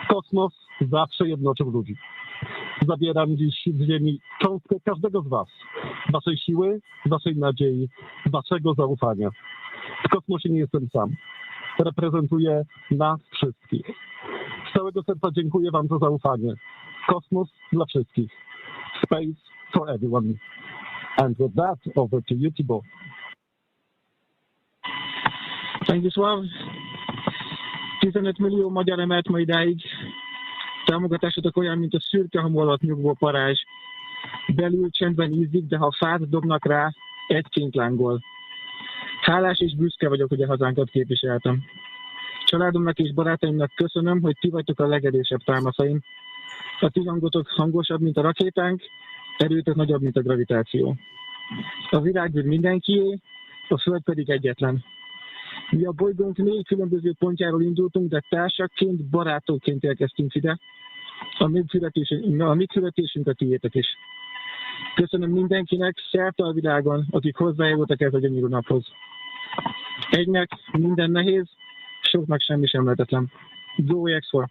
Kosmos zawsze jednoczył ludzi. Zabieram dziś z ziemi cząstkę każdego z was. Waszej siły, waszej nadziei, waszego zaufania. W kosmosie nie jestem sam. Reprezentuję nas wszystkich. Z całego serca dziękuję wam za zaufanie. Kosmos dla wszystkich. Space for everyone. And with that, over to you, Thibault. Thank you, Sław. 15 millió magyar emelt ma idáig. Támogatásotok olyan, mint a szürke hamu alatt nyugvó parázs. Belül csendben ízik, de ha fát dobnak rá, egyként lángol. Hálás és büszke vagyok, hogy a hazánkat képviseltem. Családomnak és barátaimnak köszönöm, hogy ti vagytok a legerősebb támaszaim. A ti hangotok hangosabb, mint a rakétánk, erőtök nagyobb, mint a gravitáció. A világűr mindenkié, a Föld pedig egyetlen. Mi a bolygónk 4 különböző pontjáról indultunk, de társakként, barátokként érkeztünk ide. A mi születésünk a tiétek is. Köszönöm mindenkinek szerte a világon, akik hozzájárultak ez a gyönyörű naphoz. Egynek minden nehéz, soknak semmi sem lehetetlen. Go X4!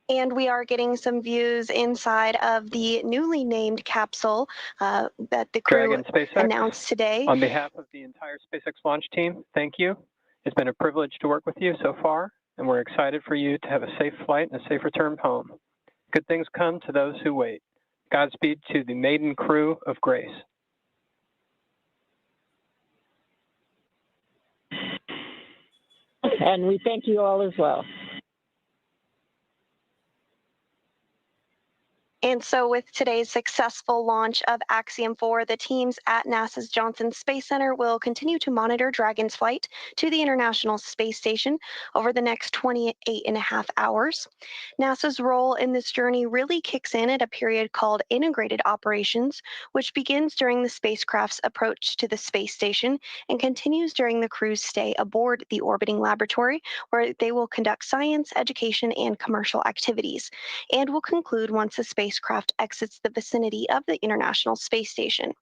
And we are getting some views inside of the newly named capsule that the crew Dragon SpaceX, announced today. On behalf of the entire SpaceX launch team, thank you. It's been a privilege to work with you so far, and we're excited for you to have a safe flight and a safe return home. Good things come to those who wait. Godspeed to the maiden crew of Grace. And we thank you all as well. And so with today's successful launch of Axiom 4, the teams at NASA's Johnson Space Center will continue to monitor Dragon's flight to the International Space Station over the next 28.5 hours. NASA's role in this journey really kicks in at a period called integrated operations, which begins during the spacecraft's approach to the space station and continues during the crew's stay aboard the orbiting laboratory, where they will conduct science, education, and commercial activities, and will conclude once the spacecraft exits the vicinity of the International Space Station.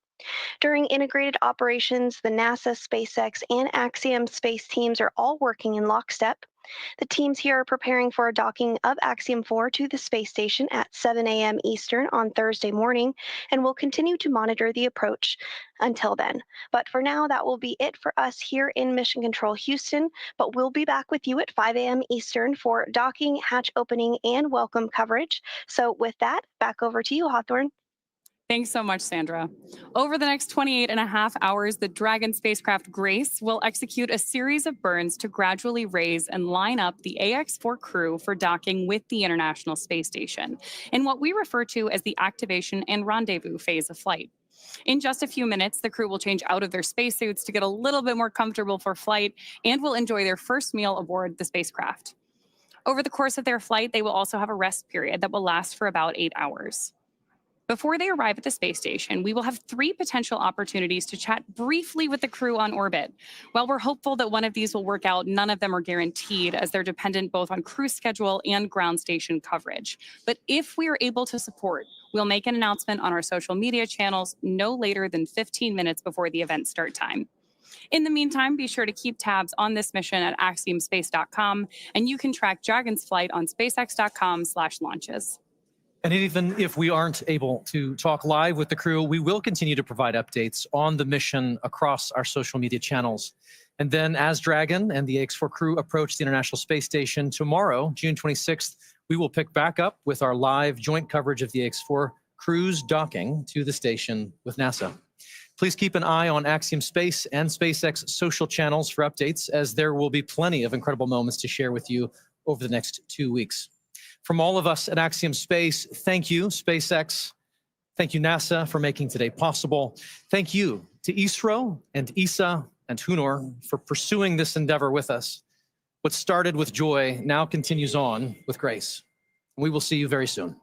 During integrated operations, the NASA, SpaceX, and Axiom space teams are all working in lockstep. The teams here are preparing for a docking of Axiom 4 to the space station at 7 a.m. Eastern on Thursday morning, and will continue to monitor the approach until then. But for now, that will be it for us here in Mission Control Houston, but we'll be back with you at 5 a.m. Eastern for docking, hatch opening, and welcome coverage. So with that, back over to you, Hawthorne. Thanks so much, Sandra. Over the next 28 and a half hours, the Dragon spacecraft Grace will execute a series of burns to gradually raise and line up the AX-4 crew for docking with the International Space Station in what we refer to as the activation and rendezvous phase of flight. In just a few minutes, the crew will change out of their spacesuits to get a little bit more comfortable for flight and will enjoy their first meal aboard the spacecraft. Over the course of their flight, they will also have a rest period that will last for about 8 hours. Before they arrive at the space station, we will have 3 potential opportunities to chat briefly with the crew on orbit. While we're hopeful that one of these will work out, none of them are guaranteed as they're dependent both on crew schedule and ground station coverage. But if we are able to support, we'll make an announcement on our social media channels no later than 15 minutes before the event start time. In the meantime, be sure to keep tabs on this mission at axiomspace.com, and you can track Dragon's flight on spacex.com/launches. And even if we aren't able to talk live with the crew, we will continue to provide updates on the mission across our social media channels. And then as Dragon and the AX-4 crew approach the International Space Station tomorrow, June 26th, we will pick back up with our live joint coverage of the AX-4 crew's docking to the station with NASA. Please keep an eye on Axiom Space and SpaceX social channels for updates, as there will be plenty of incredible moments to share with you over the next 2 weeks. From all of us at Axiom Space, thank you, SpaceX. Thank you, NASA, for making today possible. Thank you to ISRO and ESA and Hunor for pursuing this endeavor with us. What started with joy now continues on with grace. We will see you very soon.